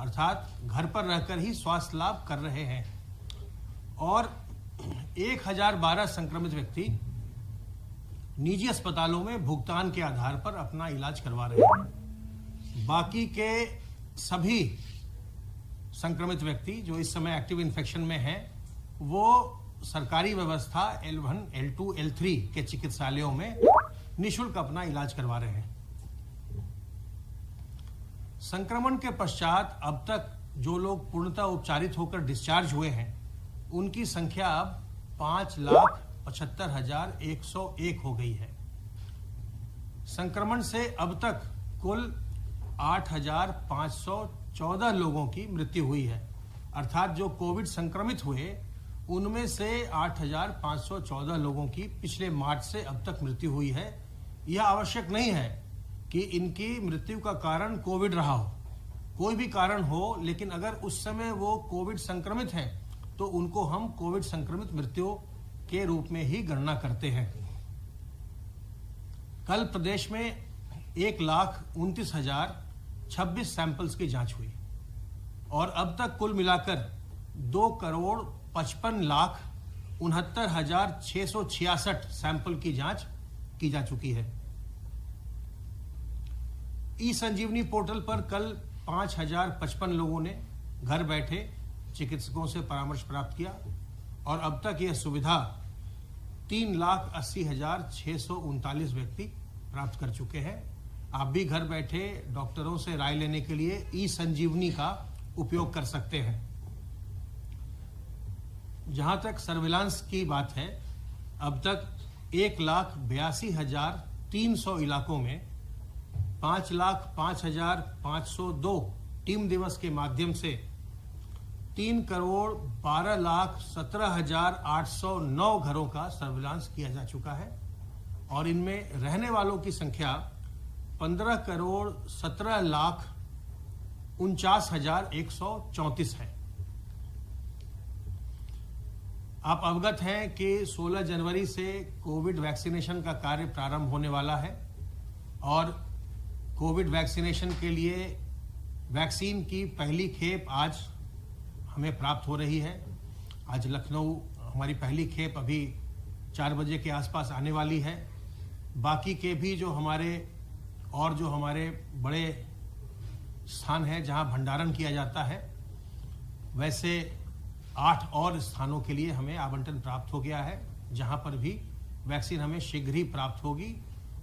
अर्थात घर पर रहकर ही स्वास्थ्य लाभ कर रहे हैं और 1012 संक्रमित व्यक्ति निजी अस्पतालों में भुगतान के आधार पर अपना इलाज करवा रहे हैं। बाकी के सभी संक्रमित व्यक्ति जो इस समय एक्टिव इन्फेक्शन में हैं, वो सरकारी व्यवस्था L1, L2, L3 के चिकित्सालयों में निःशुल्क अपना इलाज करवा रहे हैं। संक्रमण के पश्चात अब तक जो लोग पूर्णतः उपचारित होकर डिस्चार्ज हुए हैं, उनकी संख्या अब 5,75,101 हो गई है। संक्रमण से अब तक कुल 8,514 लोगों की मृत्यु हुई है। अर्थात जो कोविड संक्रमित हुए उनमें से 8,514 लोगों की पिछले मार्च से अब तक मृत्यु हुई है। यह आवश्यक नहीं है कि इनकी मृत्यु का कारण कोविड रहा हो, कोई भी कारण हो, लेकिन अगर उस समय वो कोविड संक्रमित हैं तो उनको हम कोविड संक्रमित मृत्यु के रूप में ही गणना करते हैं। कल प्रदेश में 1,29,026 सैंपल्स की जांच हुई और अब तक कुल मिलाकर 2,55,69,666 सैंपल की जांच की जा चुकी है। ई संजीवनी पोर्टल पर कल 5,055 लोगों ने घर बैठे चिकित्सकों से परामर्श प्राप्त किया और अब तक यह सुविधा 3,80,639 व्यक्ति प्राप्त कर चुके हैं। आप भी घर बैठे डॉक्टरों से राय लेने के लिए ई संजीवनी का उपयोग कर सकते हैं। जहां तक सर्विलांस की बात है, अब तक 1,82,300 इलाकों में 5,05,502 टीम दिवस के माध्यम से 3,12,17,809 घरों का सर्विलांस किया जा चुका है और इनमें रहने वालों की संख्या 15,17,49,134 है। आप अवगत हैं कि 16 जनवरी से कोविड वैक्सीनेशन का कार्य प्रारंभ होने वाला है और कोविड वैक्सीनेशन के लिए वैक्सीन की पहली खेप आज हमें प्राप्त हो रही है। आज लखनऊ हमारी पहली खेप अभी 4 बजे के आसपास आने वाली है। बाकी के भी जो हमारे बड़े स्थान हैं जहां भंडारण किया जाता है, वैसे 8 और स्थानों के लिए हमें आवंटन प्राप्त हो गया है, जहां पर भी वैक्सीन हमें शीघ्र ही प्राप्त होगी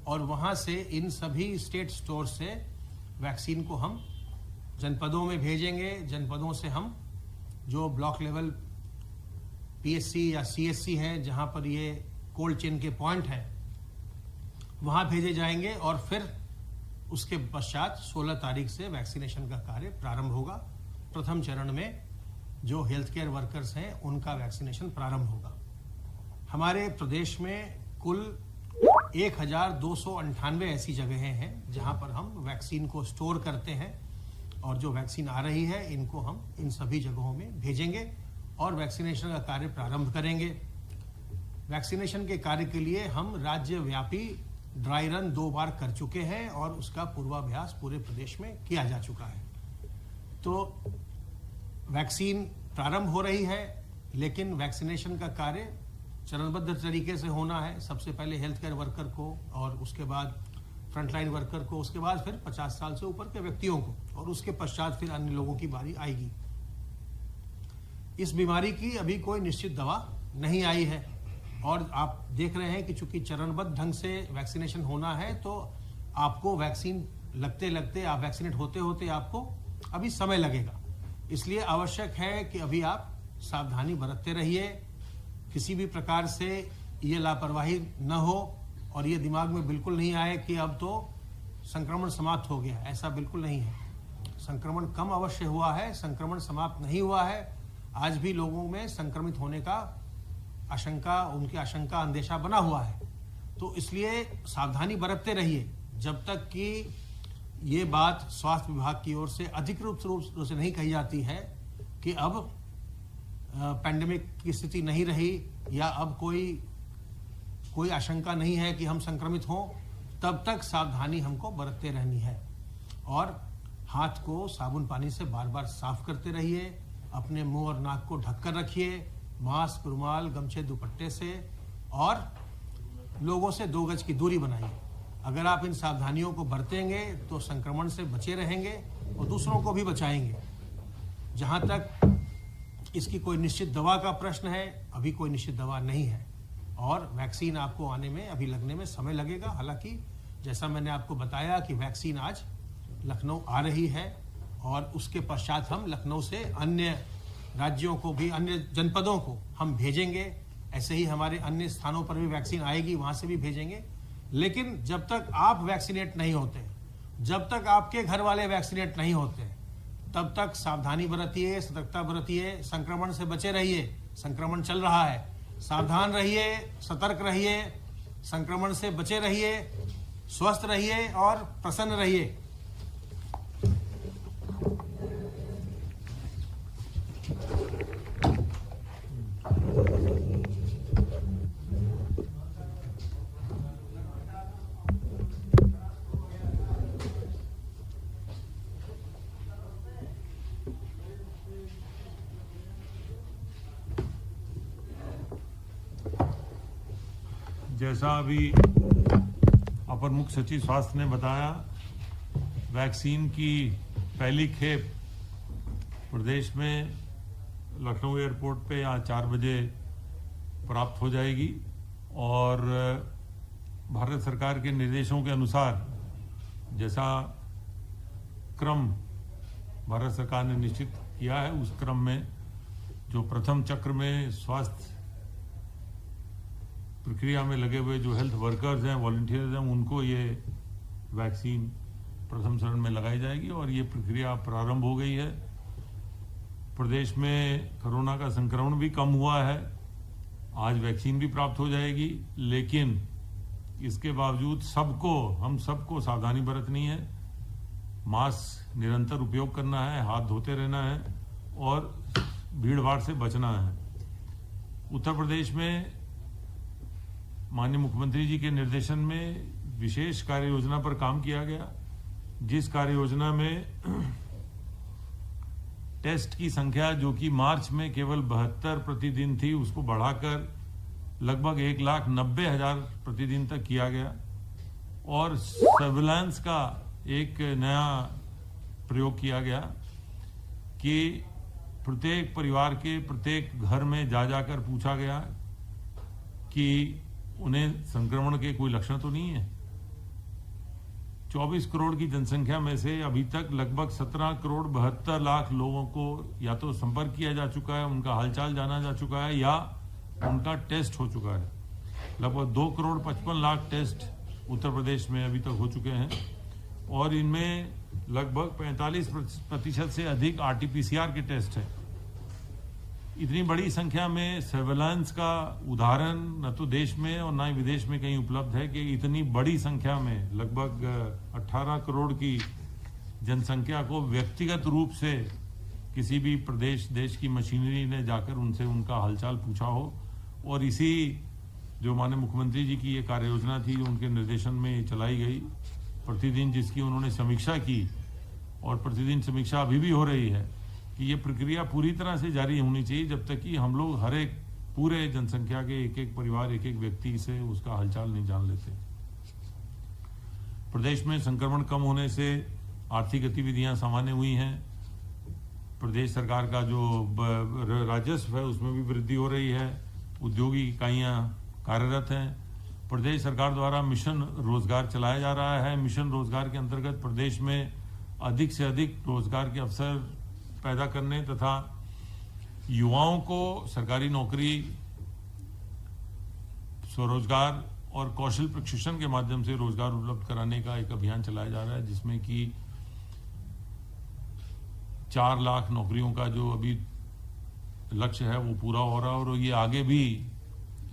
और वहां से इन सभी स्टेट स्टोर से वैक्सीन को हम जनपदों में भेजेंगे। जनपदों से हम जो ब्लॉक लेवल पीएससी या सीएससी हैं, जहां पर ये कोल्ड चेन के पॉइंट हैं, वहां भेजे जाएंगे और फिर उसके पश्चात 16 तारीख से वैक्सीनेशन का कार्य प्रारंभ होगा। प्रथम चरण में जो हेल्थ केयर वर्कर्स हैं उनका वैक्सीनेशन प्रारंभ होगा। हमारे प्रदेश में कुल 1,298 ऐसी जगहें हैं जहां पर हम वैक्सीन को स्टोर करते हैं और जो वैक्सीन आ रही है इनको हम इन सभी जगहों में भेजेंगे और वैक्सीनेशन का कार्य प्रारंभ करेंगे। वैक्सीनेशन के कार्य के लिए हम राज्यव्यापी ड्राई रन 2 बार कर चुके हैं और उसका पूर्वाभ्यास पूरे प्रदेश में किया जा चुका है। तो वैक्सीन प्रारंभ हो रही है, लेकिन वैक्सीनेशन का कार्य चरणबद्ध तरीके से होना है। सबसे पहले हेल्थ केयर वर्कर को और उसके बाद फ्रंटलाइन वर्कर को, उसके बाद फिर 50 साल से ऊपर के व्यक्तियों को और उसके पश्चात फिर अन्य लोगों की बारी आएगी। इस बीमारी की अभी कोई निश्चित दवा नहीं आई है और आप देख रहे हैं कि चूंकि चरणबद्ध ढंग से वैक्सीनेशन होना है तो आपको वैक्सीन लगते लगते, आप वैक्सीनेट होते होते आपको अभी समय लगेगा। इसलिए आवश्यक है कि अभी आप सावधानी बरतते रहिए, किसी भी प्रकार से ये लापरवाही न हो और ये दिमाग में बिल्कुल नहीं आए कि अब तो संक्रमण समाप्त हो गया। ऐसा बिल्कुल नहीं है। संक्रमण कम अवश्य हुआ है, संक्रमण समाप्त नहीं हुआ है। आज भी लोगों में संक्रमित होने का उनकी आशंका, अंदेशा बना हुआ है। तो इसलिए सावधानी बरतते रहिए जब तक कि ये बात स्वास्थ्य विभाग की ओर से अधिकृत रूप से नहीं कही जाती है कि अब पैंडेमिक की स्थिति नहीं रही या अब कोई आशंका नहीं है कि हम संक्रमित हों, तब तक सावधानी हमको बरतते रहनी है। और हाथ को साबुन पानी से बार बार साफ करते रहिए, अपने मुंह और नाक को ढककर रखिए, मास्क, रुमाल, गमछे, दुपट्टे से, और लोगों से 2 गज की दूरी बनाइए। अगर आप इन सावधानियों को बरतेंगे तो संक्रमण से बचे रहेंगे और दूसरों को भी बचाएंगे। जहां तक इसकी कोई निश्चित दवा का प्रश्न है, अभी कोई निश्चित दवा नहीं है और वैक्सीन आपको आने में, अभी लगने में समय लगेगा। हालांकि जैसा मैंने आपको बताया कि वैक्सीन आज लखनऊ आ रही है और उसके पश्चात हम लखनऊ से अन्य राज्यों को भी, अन्य जनपदों को हम भेजेंगे। ऐसे ही हमारे अन्य स्थानों पर भी वैक्सीन आएगी, वहां से भी भेजेंगे। लेकिन जब तक आप वैक्सीनेट नहीं होते, जब तक आपके घर वाले वैक्सीनेट नहीं होते, तब तक सावधानी बरतिए, सतर्कता बरतिए, संक्रमण से बचे रहिए। संक्रमण चल रहा है, सावधान रहिए, सतर्क रहिए, संक्रमण से बचे रहिए, स्वस्थ रहिए और प्रसन्न रहिए। जैसा अभी अपर मुख्य सचिव स्वास्थ्य ने बताया, वैक्सीन की पहली खेप प्रदेश में लखनऊ एयरपोर्ट पे आज 4 बजे प्राप्त हो जाएगी और भारत सरकार के निर्देशों के अनुसार जैसा क्रम भारत सरकार ने निश्चित किया है, उस क्रम में जो प्रथम चक्र में स्वास्थ्य प्रक्रिया में लगे हुए जो हेल्थ वर्कर्स हैं, वॉलंटियर्स हैं, उनको ये वैक्सीन प्रथम चरण में लगाई जाएगी और ये प्रक्रिया प्रारंभ हो गई है। प्रदेश में कोरोना का संक्रमण भी कम हुआ है, आज वैक्सीन भी प्राप्त हो जाएगी, लेकिन इसके बावजूद हम सबको सावधानी बरतनी है। मास्क निरंतर उपयोग करना है, हाथ धोते रहना है और भीड़ भाड़ से बचना है। उत्तर प्रदेश में माननीय मुख्यमंत्री जी के निर्देशन में विशेष कार्य योजना पर काम किया गया, जिस कार्य योजना में टेस्ट की संख्या जो कि मार्च में केवल 72 प्रतिदिन थी, उसको बढ़ाकर लगभग 1,90,000 प्रतिदिन तक किया गया और सर्विलांस का एक नया प्रयोग किया गया कि प्रत्येक परिवार के प्रत्येक घर में जाकर पूछा गया कि उन्हें संक्रमण के कोई लक्षण तो नहीं है। 24 करोड़ की जनसंख्या में से अभी तक लगभग 17 करोड़ 72 लाख लोगों को या तो संपर्क किया जा चुका है, उनका हालचाल जाना जा चुका है या उनका टेस्ट हो चुका है। लगभग 2 करोड़ 55 लाख टेस्ट उत्तर प्रदेश में अभी तक हो चुके हैं और इनमें लगभग 45% से अधिक RT-PCR के टेस्ट है। इतनी बड़ी संख्या में सर्वेलांस का उदाहरण न तो देश में और न ही विदेश में कहीं उपलब्ध है कि इतनी बड़ी संख्या में लगभग 18 करोड़ की जनसंख्या को व्यक्तिगत रूप से किसी भी प्रदेश देश की मशीनरी ने जाकर उनसे उनका हालचाल पूछा हो। और इसी जो माननीय मुख्यमंत्री जी की ये कार्य योजना थी, जो उनके निर्देशन में चलाई गई, प्रतिदिन जिसकी उन्होंने समीक्षा की और प्रतिदिन समीक्षा अभी भी हो रही है कि ये प्रक्रिया पूरी तरह से जारी होनी चाहिए जब तक कि हम लोग हर एक पूरे जनसंख्या के एक परिवार, एक व्यक्ति से उसका हालचाल नहीं जान लेते। प्रदेश में संक्रमण कम होने से आर्थिक गतिविधियां सामान्य हुई हैं। प्रदेश सरकार का जो राजस्व है उसमें भी वृद्धि हो रही है, औद्योगिक इकाइयां कार्यरत हैं। प्रदेश सरकार द्वारा मिशन रोजगार चलाया जा रहा है। मिशन रोजगार के अंतर्गत प्रदेश में अधिक से अधिक रोजगार के अवसर पैदा करने तथा युवाओं को सरकारी नौकरी, स्वरोजगार और कौशल प्रशिक्षण के माध्यम से रोजगार उपलब्ध कराने का एक अभियान चलाया जा रहा है, जिसमें कि 4 लाख नौकरियों का जो अभी लक्ष्य है वो पूरा हो रहा है और ये आगे भी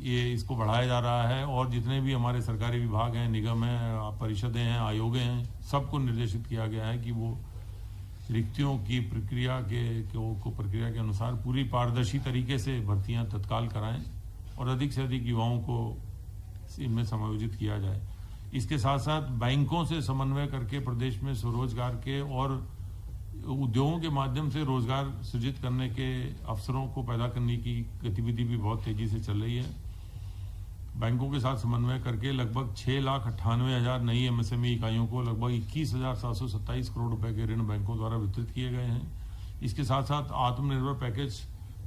इसको बढ़ाया जा रहा है। और जितने भी हमारे सरकारी विभाग हैं, निगम हैं, परिषदें हैं, आयोगे हैं, सबको निर्देशित किया गया है कि वो रिक्तियों की प्रक्रिया के अनुसार पूरी पारदर्शी तरीके से भर्तियां तत्काल कराएं और अधिक से अधिक युवाओं को इनमें समायोजित किया जाए। इसके साथ साथ बैंकों से समन्वय करके प्रदेश में स्वरोजगार के और उद्योगों के माध्यम से रोजगार सृजित करने के अवसरों को पैदा करने की गतिविधि भी बहुत तेजी से चल रही है। बैंकों के साथ समन्वय करके लगभग 6,98,000 नई एमएसएमई इकाइयों को लगभग 21,727 करोड़ रुपए के ऋण बैंकों द्वारा वितरित किए गए हैं। इसके साथ साथ आत्मनिर्भर पैकेज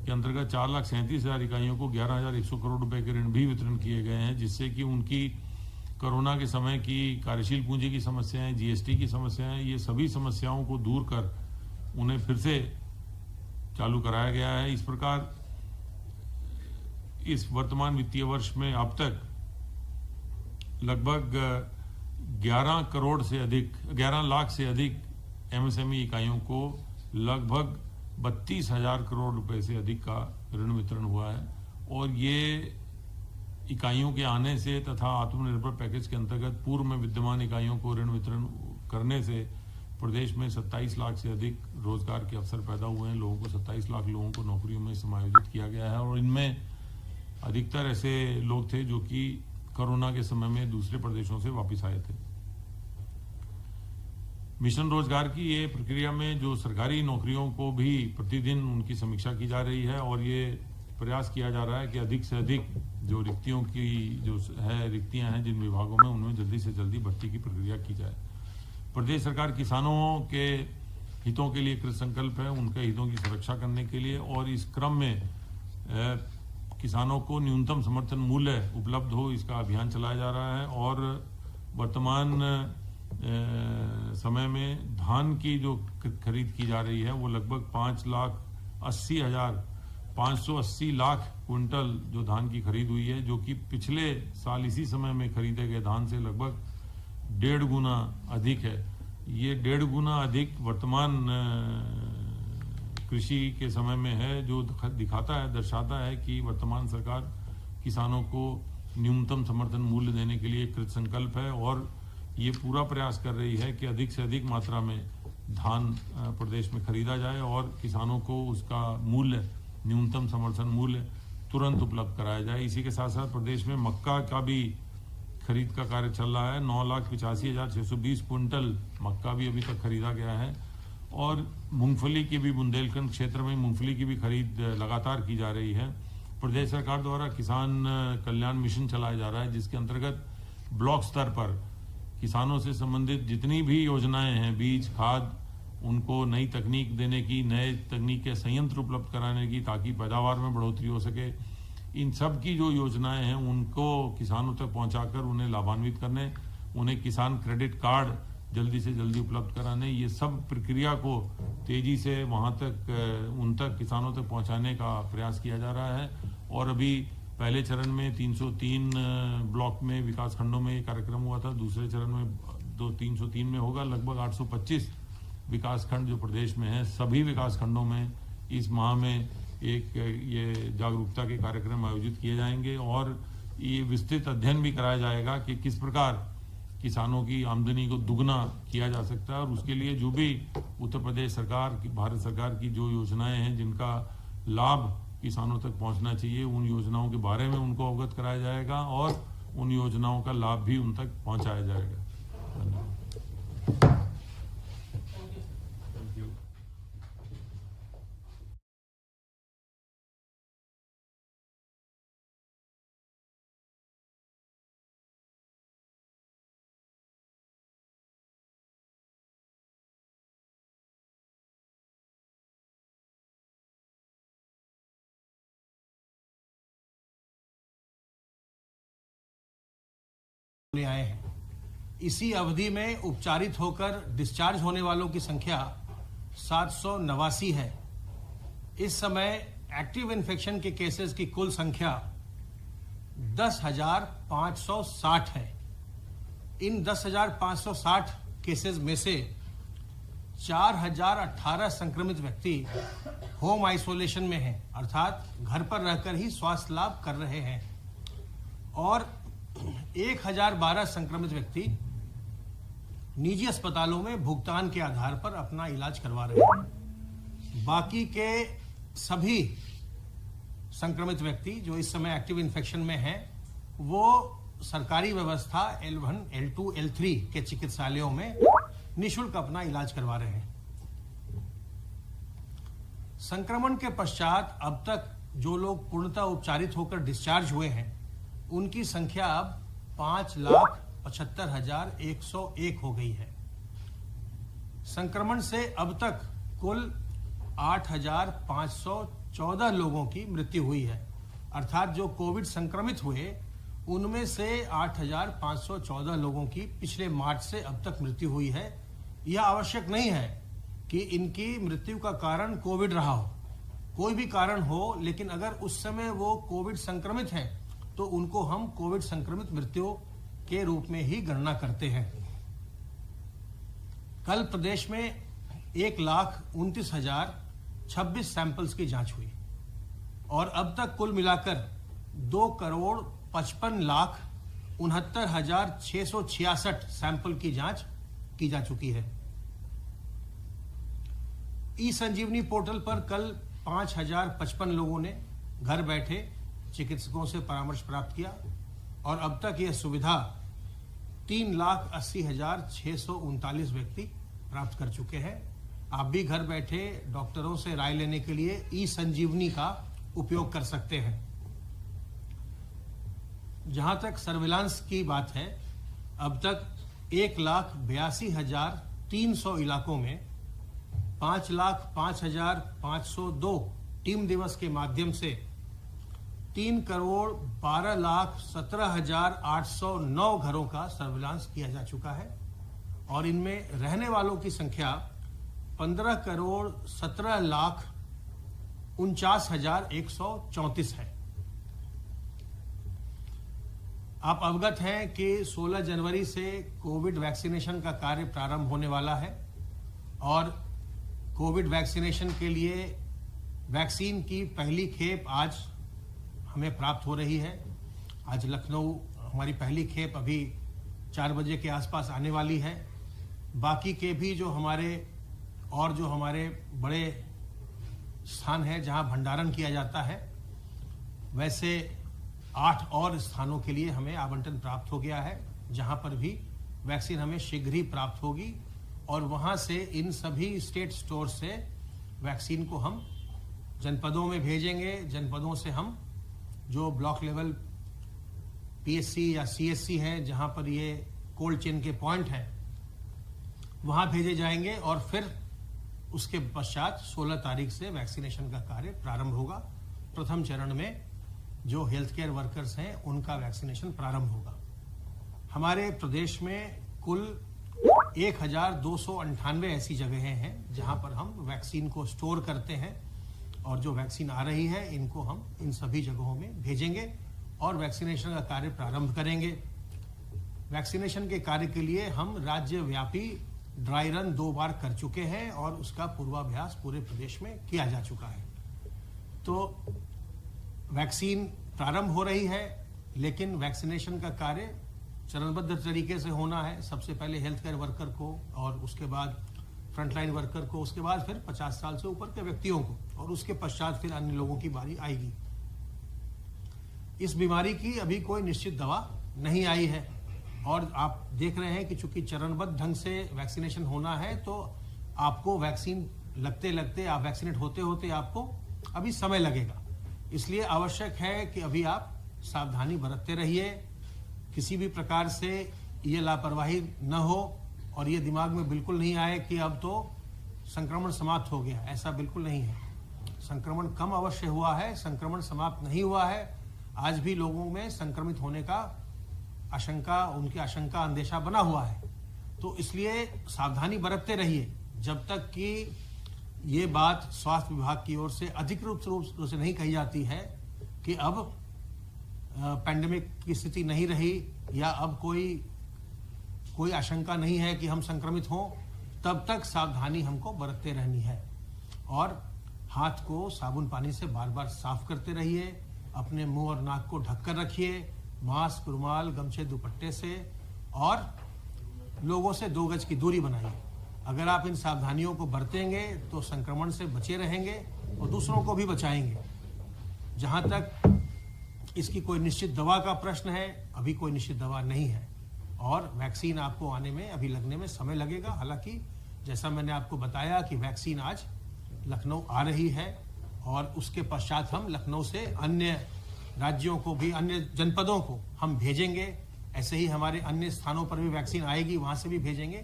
के अंतर्गत 4,37,000 इकाइयों को 11,100 करोड़ रुपए के ऋण भी वितरण किए गए हैं, जिससे कि उनकी कोरोना के समय की कार्यशील पूंजी की समस्याएं, जीएसटी की समस्याएं, ये सभी समस्याओं को दूर कर उन्हें फिर से चालू कराया गया है। इस प्रकार इस वर्तमान वित्तीय वर्ष में अब तक लगभग 11 लाख से अधिक एमएसएमई इकाइयों को लगभग 32,000 करोड़ रुपए से अधिक का ऋण वितरण हुआ है। और ये इकाइयों के आने से तथा आत्मनिर्भर पैकेज के अंतर्गत पूर्व में विद्यमान इकाइयों को ऋण वितरण करने से प्रदेश में 27 लाख से अधिक रोजगार के अवसर पैदा हुए हैं। लोगों को 27 लाख लोगों को नौकरियों में समायोजित किया गया है और इनमें अधिकतर ऐसे लोग थे जो कि कोरोना के समय में दूसरे प्रदेशों से वापस आए थे। मिशन रोजगार की ये प्रक्रिया में जो सरकारी नौकरियों को भी प्रतिदिन उनकी समीक्षा की जा रही है और ये प्रयास किया जा रहा है कि अधिक से अधिक जो रिक्तियां हैं जिन विभागों में, उनमें जल्दी से जल्दी भर्ती की प्रक्रिया की जाए। प्रदेश सरकार किसानों के हितों के लिए कृत संकल्प है, उनके हितों की सुरक्षा करने के लिए, और इस क्रम में किसानों को न्यूनतम समर्थन मूल्य उपलब्ध हो, इसका अभियान चलाया जा रहा है। और वर्तमान समय में धान की जो खरीद की जा रही है वो लगभग 580 लाख क्विंटल जो धान की खरीद हुई है, जो कि पिछले साल इसी समय में खरीदे गए धान से लगभग 1.5 गुना अधिक है। ये 1.5 गुना अधिक वर्तमान कृषि के समय में है, जो दर्शाता है कि वर्तमान सरकार किसानों को न्यूनतम समर्थन मूल्य देने के लिए कृत संकल्प है और ये पूरा प्रयास कर रही है कि अधिक से अधिक मात्रा में धान प्रदेश में खरीदा जाए और किसानों को उसका मूल्य, न्यूनतम समर्थन मूल्य तुरंत उपलब्ध कराया जाए। इसी के साथ साथ प्रदेश में मक्का का भी खरीद का कार्य चल रहा है। 9,85,620 क्विंटल मक्का भी अभी तक खरीदा गया है और मूंगफली की भी, बुंदेलखंड क्षेत्र में मूंगफली की भी खरीद लगातार की जा रही है। प्रदेश सरकार द्वारा किसान कल्याण मिशन चलाया जा रहा है, जिसके अंतर्गत ब्लॉक स्तर पर किसानों से संबंधित जितनी भी योजनाएं हैं, बीज, खाद, उनको नई तकनीक देने की, नए तकनीक के संयंत्र उपलब्ध कराने की ताकि पैदावार में बढ़ोतरी हो सके, इन सब की जो योजनाएं हैं उनको किसानों तक पहुंचाकर उन्हें लाभान्वित करने, उन्हें किसान क्रेडिट कार्ड जल्दी से जल्दी उपलब्ध कराने, ये सब प्रक्रिया को तेजी से वहां तक उन तक किसानों तक पहुंचाने का प्रयास किया जा रहा है। और अभी पहले चरण में 303 ब्लॉक में, विकास खंडों में ये कार्यक्रम हुआ था। दूसरे चरण में 303 में होगा। लगभग 825 विकास खंड जो प्रदेश में है, सभी विकास खंडों में इस माह में एक ये जागरूकता के कार्यक्रम आयोजित किए जाएंगे और ये विस्तृत अध्ययन भी कराया जाएगा कि किस प्रकार किसानों की आमदनी को दुगना किया जा सकता है। और उसके लिए जो भी उत्तर प्रदेश सरकार की, भारत सरकार की जो योजनाएं हैं जिनका लाभ किसानों तक पहुंचना चाहिए, उन योजनाओं के बारे में उनको अवगत कराया जाएगा और उन योजनाओं का लाभ भी उन तक पहुंचाया जाएगा। धन्यवाद। आए हैं। इसी अवधि में उपचारित होकर डिस्चार्ज होने वालों की संख्या 789 है। इस समय एक्टिव इन्फेक्शन के केसेस की कुल संख्या 10,560 है। इन 10,560 केसेस में से 4,018 संक्रमित व्यक्ति होम आइसोलेशन में हैं, अर्थात घर पर रहकर ही स्वास्थ्य लाभ कर रहे हैं, और 1,012 संक्रमित व्यक्ति निजी अस्पतालों में भुगतान के आधार पर अपना इलाज करवा रहे हैं। बाकी के सभी संक्रमित व्यक्ति जो इस समय एक्टिव इन्फेक्शन में हैं, वो सरकारी व्यवस्था L1, L2, L3 के चिकित्सालयों में निःशुल्क अपना इलाज करवा रहे हैं। संक्रमण के पश्चात अब तक जो लोग पूर्णतः उपचारित होकर डिस्चार्ज हुए हैं उनकी संख्या अब 5,75,101 हो गई है। संक्रमण से अब तक कुल 8,514 लोगों की मृत्यु हुई है, अर्थात जो कोविड संक्रमित हुए उनमें से 8,514 लोगों की पिछले मार्च से अब तक मृत्यु हुई है। यह आवश्यक नहीं है कि इनकी मृत्यु का कारण कोविड रहा हो, कोई भी कारण हो, लेकिन अगर उस समय वो कोविड संक्रमित हैं तो उनको हम कोविड संक्रमित मृत्यु के रूप में ही गणना करते हैं। कल प्रदेश में 1,29,026 सैंपल्स की जांच हुई और अब तक कुल मिलाकर 2,55,69,666 सैंपल की जांच की जा चुकी है। ई संजीवनी पोर्टल पर कल 5,055 लोगों ने घर बैठे चिकित्सकों से परामर्श प्राप्त किया और अब तक यह सुविधा 3,80,639 व्यक्ति प्राप्त कर चुके हैं। आप भी घर बैठे डॉक्टरों से राय लेने के लिए ई संजीवनी का उपयोग कर सकते हैं। जहां तक सर्विलांस की बात है, अब तक 1,82,300 इलाकों में 5,05,502 टीम दिवस के माध्यम से 3,12,17,809 घरों का सर्विलांस किया जा चुका है और इनमें रहने वालों की संख्या 15,17,49,134 है। आप अवगत हैं कि 16 जनवरी से कोविड वैक्सीनेशन का कार्य प्रारंभ होने वाला है और कोविड वैक्सीनेशन के लिए वैक्सीन की पहली खेप आज हमें प्राप्त हो रही है। आज लखनऊ हमारी पहली खेप अभी 4 बजे के आसपास आने वाली है। बाकी के भी जो हमारे बड़े स्थान हैं जहां भंडारण किया जाता है, वैसे 8 और स्थानों के लिए हमें आवंटन प्राप्त हो गया है, जहां पर भी वैक्सीन हमें शीघ्र ही प्राप्त होगी और वहां से इन सभी स्टेट स्टोर से वैक्सीन को हम जनपदों में भेजेंगे। जनपदों से हम जो ब्लॉक लेवल पीएससी या सीएससी हैं, जहां पर ये कोल्ड चेन के पॉइंट हैं, वहां भेजे जाएंगे और फिर उसके पश्चात 16 तारीख से वैक्सीनेशन का कार्य प्रारंभ होगा। प्रथम चरण में जो हेल्थ केयर वर्कर्स हैं उनका वैक्सीनेशन प्रारंभ होगा। हमारे प्रदेश में कुल 1,298 ऐसी जगहें हैं जहां पर हम वैक्सीन को स्टोर करते हैं और जो वैक्सीन आ रही है इनको हम इन सभी जगहों में भेजेंगे और वैक्सीनेशन का कार्य प्रारंभ करेंगे। वैक्सीनेशन के कार्य के लिए हम राज्यव्यापी ड्राई रन 2 बार कर चुके हैं और उसका पूर्वाभ्यास पूरे प्रदेश में किया जा चुका है। तो वैक्सीन प्रारंभ हो रही है, लेकिन वैक्सीनेशन का कार्य चरणबद्ध तरीके से होना है। सबसे पहले हेल्थ केयर वर्कर को और उसके बाद फ्रंटलाइन वर्कर को, उसके बाद फिर 50 साल से ऊपर के व्यक्तियों को और उसके पश्चात फिर अन्य लोगों की बारी आएगी। इस बीमारी की अभी कोई निश्चित दवा नहीं आई है और आप देख रहे हैं कि चूंकि चरणबद्ध ढंग से वैक्सीनेशन होना है तो आपको वैक्सीन लगते लगते, आप वैक्सीनेट होते होते आपको अभी समय लगेगा। इसलिए आवश्यक है कि अभी आप सावधानी बरतते रहिए, किसी भी प्रकार से ये लापरवाही न हो और ये दिमाग में बिल्कुल नहीं आए कि अब तो संक्रमण समाप्त हो गया। ऐसा बिल्कुल नहीं है। संक्रमण कम अवश्य हुआ है, संक्रमण समाप्त नहीं हुआ है। आज भी लोगों में संक्रमित होने का उनकी आशंका अंदेशा बना हुआ है। तो इसलिए सावधानी बरतते रहिए जब तक कि ये बात स्वास्थ्य विभाग की ओर से अधिकृत रूप से नहीं कही जाती है कि अब पैंडेमिक की स्थिति नहीं रही या अब कोई आशंका नहीं है कि हम संक्रमित हों, तब तक सावधानी हमको बरतते रहनी है और हाथ को साबुन पानी से बार बार साफ करते रहिए। अपने मुंह और नाक को ढककर रखिए, मास्क, रुमाल, गमछे, दुपट्टे से, और लोगों से 2 गज की दूरी बनाइए। अगर आप इन सावधानियों को बरतेंगे तो संक्रमण से बचे रहेंगे और दूसरों को भी बचाएंगे। जहां तक इसकी कोई निश्चित दवा का प्रश्न है, अभी कोई निश्चित दवा नहीं है और वैक्सीन आपको आने में अभी लगने में समय लगेगा। हालांकि जैसा मैंने आपको बताया कि वैक्सीन आज लखनऊ आ रही है और उसके पश्चात हम लखनऊ से अन्य राज्यों को भी, अन्य जनपदों को हम भेजेंगे। ऐसे ही हमारे अन्य स्थानों पर भी वैक्सीन आएगी, वहां से भी भेजेंगे।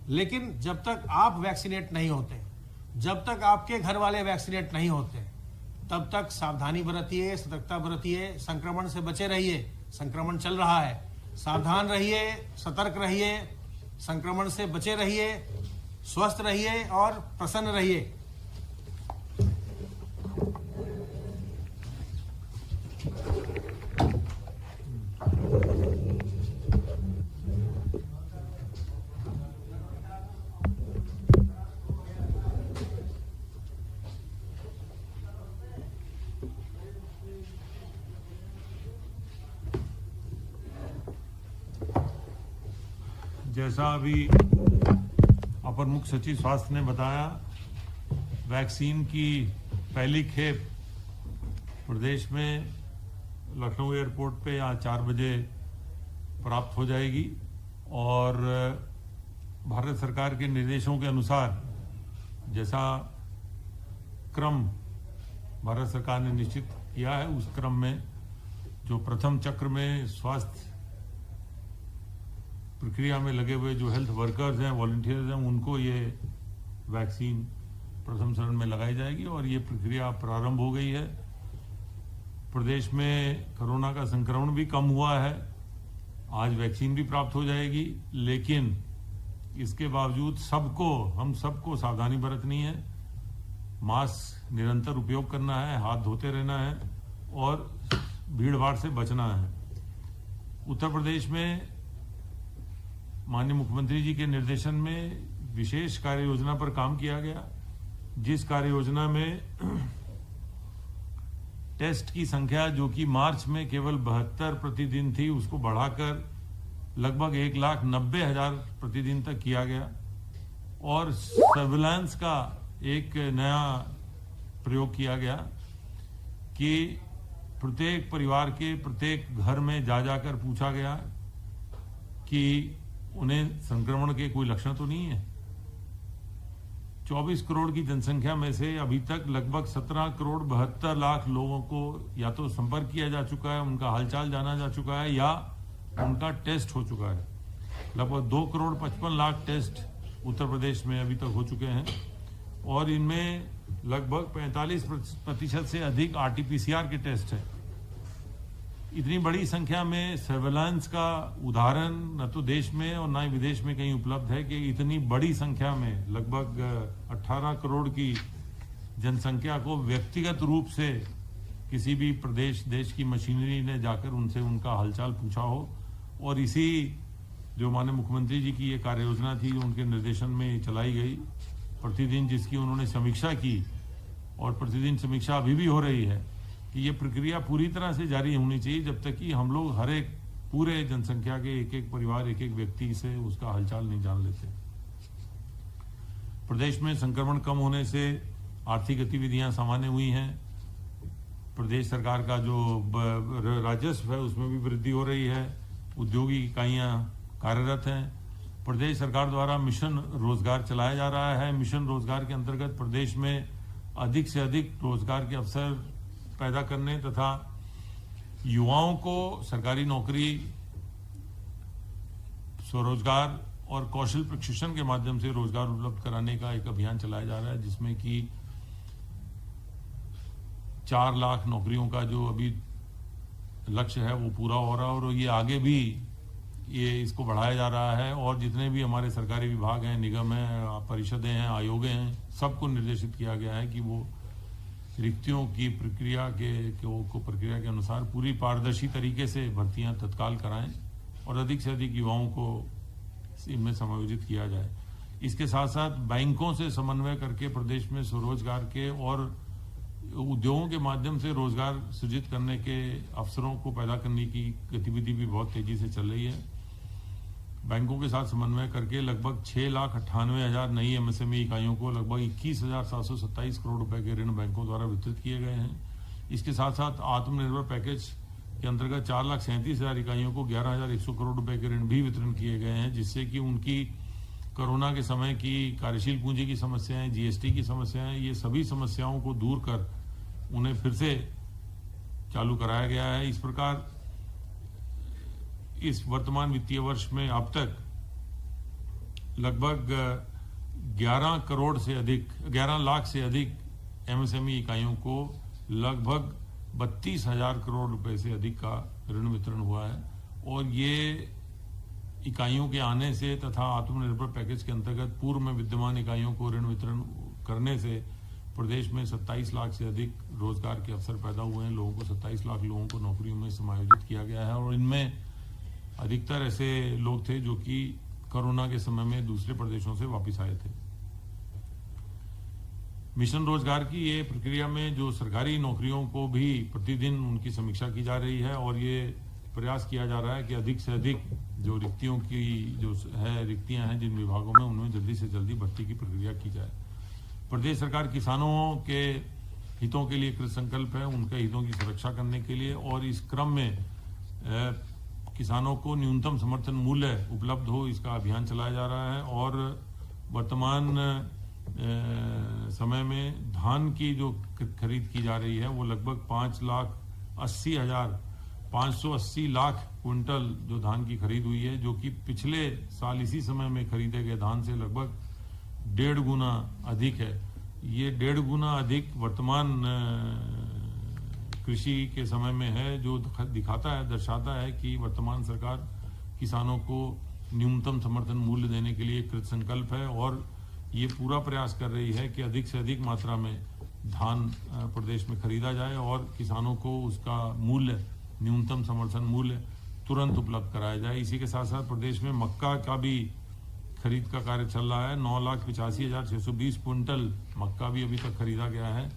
लेकिन जब तक आप वैक्सीनेट नहीं होते, जब तक आपके घर वाले वैक्सीनेट नहीं होते, तब तक सावधानी बरतिए, सतर्कता बरतिए, संक्रमण से बचे रहिए। संक्रमण चल रहा है, सावधान रहिए, सतर्क रहिए, संक्रमण से बचे रहिए, स्वस्थ रहिए और प्रसन्न रहिए। जैसा अभी अपर मुख्य सचिव स्वास्थ्य ने बताया, वैक्सीन की पहली खेप प्रदेश में लखनऊ एयरपोर्ट पे आज 4 बजे प्राप्त हो जाएगी और भारत सरकार के निर्देशों के अनुसार जैसा क्रम भारत सरकार ने निश्चित किया है, उस क्रम में जो प्रथम चक्र में स्वास्थ्य प्रक्रिया में लगे हुए जो हेल्थ वर्कर्स हैं, वॉलंटियर्स हैं, उनको ये वैक्सीन प्रथम चरण में लगाई जाएगी और ये प्रक्रिया प्रारंभ हो गई है। प्रदेश में कोरोना का संक्रमण भी कम हुआ है, आज वैक्सीन भी प्राप्त हो जाएगी, लेकिन इसके बावजूद हम सबको सावधानी बरतनी है, मास्क निरंतर उपयोग करना है, हाथ धोते रहना है और भीड़ भाड़ से बचना है। उत्तर प्रदेश में माननीय मुख्यमंत्री जी के निर्देशन में विशेष कार्य योजना पर काम किया गया, जिस कार्य योजना में टेस्ट की संख्या जो कि मार्च में केवल 72 प्रतिदिन थी, उसको बढ़ाकर लगभग 1,90,000 प्रतिदिन तक किया गया और सर्विलांस का एक नया प्रयोग किया गया कि प्रत्येक परिवार के प्रत्येक घर में जाकर पूछा गया कि उन्हें संक्रमण के कोई लक्षण तो नहीं है। 24 करोड़ की जनसंख्या में से अभी तक लगभग 17 करोड़ 72 लाख लोगों को या तो संपर्क किया जा चुका है, उनका हालचाल जाना जा चुका है या उनका टेस्ट हो चुका है। लगभग 2 करोड़ 55 लाख टेस्ट उत्तर प्रदेश में अभी तक हो चुके हैं और इनमें लगभग 45% से अधिक RT-PCR के टेस्ट है। इतनी बड़ी संख्या में सर्वेलांस का उदाहरण न तो देश में और न ही विदेश में कहीं उपलब्ध है कि इतनी बड़ी संख्या में लगभग 18 करोड़ की जनसंख्या को व्यक्तिगत रूप से किसी भी प्रदेश देश की मशीनरी ने जाकर उनसे उनका हालचाल पूछा हो। और इसी जो माननीय मुख्यमंत्री जी की ये कार्य योजना थी, उनके निर्देशन में चलाई गई, प्रतिदिन जिसकी उन्होंने समीक्षा की और प्रतिदिन समीक्षा अभी भी हो रही है कि ये प्रक्रिया पूरी तरह से जारी होनी चाहिए जब तक कि हम लोग हर एक पूरे जनसंख्या के एक परिवार, एक व्यक्ति से उसका हालचाल नहीं जान लेते। प्रदेश में संक्रमण कम होने से आर्थिक गतिविधियां सामान्य हुई हैं। प्रदेश सरकार का जो राजस्व है उसमें भी वृद्धि हो रही है, औद्योगिक इकाइयां कार्यरत हैं। प्रदेश सरकार द्वारा मिशन रोजगार चलाया जा रहा है। मिशन रोजगार के अंतर्गत प्रदेश में अधिक से अधिक रोजगार के अवसर पैदा करने तथा युवाओं को सरकारी नौकरी, स्वरोजगार और कौशल प्रशिक्षण के माध्यम से रोजगार उपलब्ध कराने का एक अभियान चलाया जा रहा है, जिसमें कि 4 लाख नौकरियों का जो अभी लक्ष्य है वो पूरा हो रहा है और ये आगे भी इसको बढ़ाया जा रहा है। और जितने भी हमारे सरकारी विभाग हैं, निगम हैं, परिषदें हैं, आयोगे हैं, सबको निर्देशित किया गया है कि वो रिक्तियों की प्रक्रिया प्रक्रिया के अनुसार पूरी पारदर्शी तरीके से भर्तियां तत्काल कराएं और अधिक से अधिक युवाओं को इनमें समायोजित किया जाए। इसके साथ साथ बैंकों से समन्वय करके प्रदेश में स्वरोजगार के और उद्योगों के माध्यम से रोजगार सृजित करने के अवसरों को पैदा करने की गतिविधि भी बहुत तेजी से चल रही है। बैंकों के साथ समन्वय करके लगभग 6,98,000 नई MSME इकाइयों को लगभग 21,727 करोड़ रुपए के ऋण बैंकों द्वारा वितरित किए गए हैं। इसके साथ साथ आत्मनिर्भर पैकेज के अंतर्गत 4,37,000 इकाइयों को 11,100 करोड़ रुपए के ऋण भी वितरण किए गए हैं, जिससे कि उनकी कोरोना के समय की कार्यशील पूंजी की समस्याएं, जीएसटी की समस्याएं, ये सभी समस्याओं को दूर कर उन्हें फिर से चालू कराया गया है। इस प्रकार इस वर्तमान वित्तीय वर्ष में अब तक लगभग 11 लाख से अधिक एमएसएमई इकाइयों को लगभग 32,000 करोड़ रुपए से अधिक का ऋण वितरण हुआ है। और ये इकाइयों के आने से तथा आत्मनिर्भर पैकेज के अंतर्गत पूर्व में विद्यमान इकाइयों को ऋण वितरण करने से प्रदेश में 27 लाख से अधिक रोजगार के अवसर पैदा हुए हैं। लोगों को 27 लाख लोगों को नौकरियों में समायोजित किया गया है और इनमें अधिकतर ऐसे लोग थे जो कि कोरोना के समय में दूसरे प्रदेशों से वापस आए थे। मिशन रोजगार की ये प्रक्रिया में जो सरकारी नौकरियों को भी प्रतिदिन उनकी समीक्षा की जा रही है और ये प्रयास किया जा रहा है कि अधिक से अधिक जो रिक्तियों की जो है रिक्तियां हैं जिन विभागों में उनमें जल्दी से जल्दी भर्ती की प्रक्रिया की जाए। प्रदेश सरकार किसानों के हितों के लिए कृत संकल्प है, उनके हितों की सुरक्षा करने के लिए, और इस क्रम में किसानों को न्यूनतम समर्थन मूल्य उपलब्ध हो इसका अभियान चलाया जा रहा है। और वर्तमान समय में धान की जो खरीद की जा रही है वो लगभग 580 लाख क्विंटल जो धान की खरीद हुई है, जो कि पिछले साल इसी समय में खरीदे गए धान से लगभग 1.5 गुना अधिक है। ये 1.5 गुना अधिक वर्तमान कृषि के समय में है, जो दर्शाता है कि वर्तमान सरकार किसानों को न्यूनतम समर्थन मूल्य देने के लिए कृत संकल्प है और ये पूरा प्रयास कर रही है कि अधिक से अधिक मात्रा में धान प्रदेश में खरीदा जाए और किसानों को उसका मूल्य, न्यूनतम समर्थन मूल्य तुरंत उपलब्ध कराया जाए। इसी के साथ साथ प्रदेश में मक्का का भी खरीद का कार्य चल रहा है। 9,85,620 क्विंटल मक्का भी अभी तक खरीदा गया है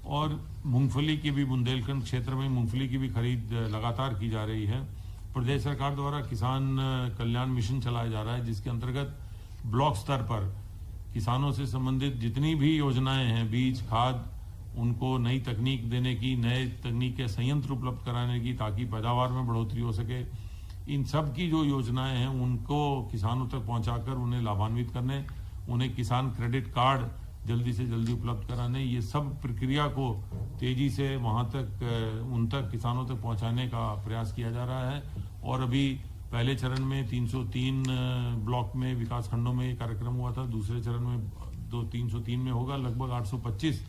और मूंगफली की भी बुंदेलखंड क्षेत्र में मूंगफली की भी खरीद लगातार की जा रही है। प्रदेश सरकार द्वारा किसान कल्याण मिशन चलाया जा रहा है, जिसके अंतर्गत ब्लॉक स्तर पर किसानों से संबंधित जितनी भी योजनाएं हैं, बीज, खाद, उनको नई तकनीक देने की, नए तकनीक के संयंत्र उपलब्ध कराने की ताकि पैदावार में बढ़ोतरी हो सके, इन सब की जो योजनाएं हैं उनको किसानों तक पहुंचाकर उन्हें लाभान्वित करने, उन्हें किसान क्रेडिट कार्ड जल्दी से जल्दी उपलब्ध कराने, ये सब प्रक्रिया को तेजी से वहां तक उन तक किसानों तक पहुंचाने का प्रयास किया जा रहा है। और अभी पहले चरण में 303 ब्लॉक में विकास खंडों में ये कार्यक्रम हुआ था, दूसरे चरण में 303 में होगा। लगभग 825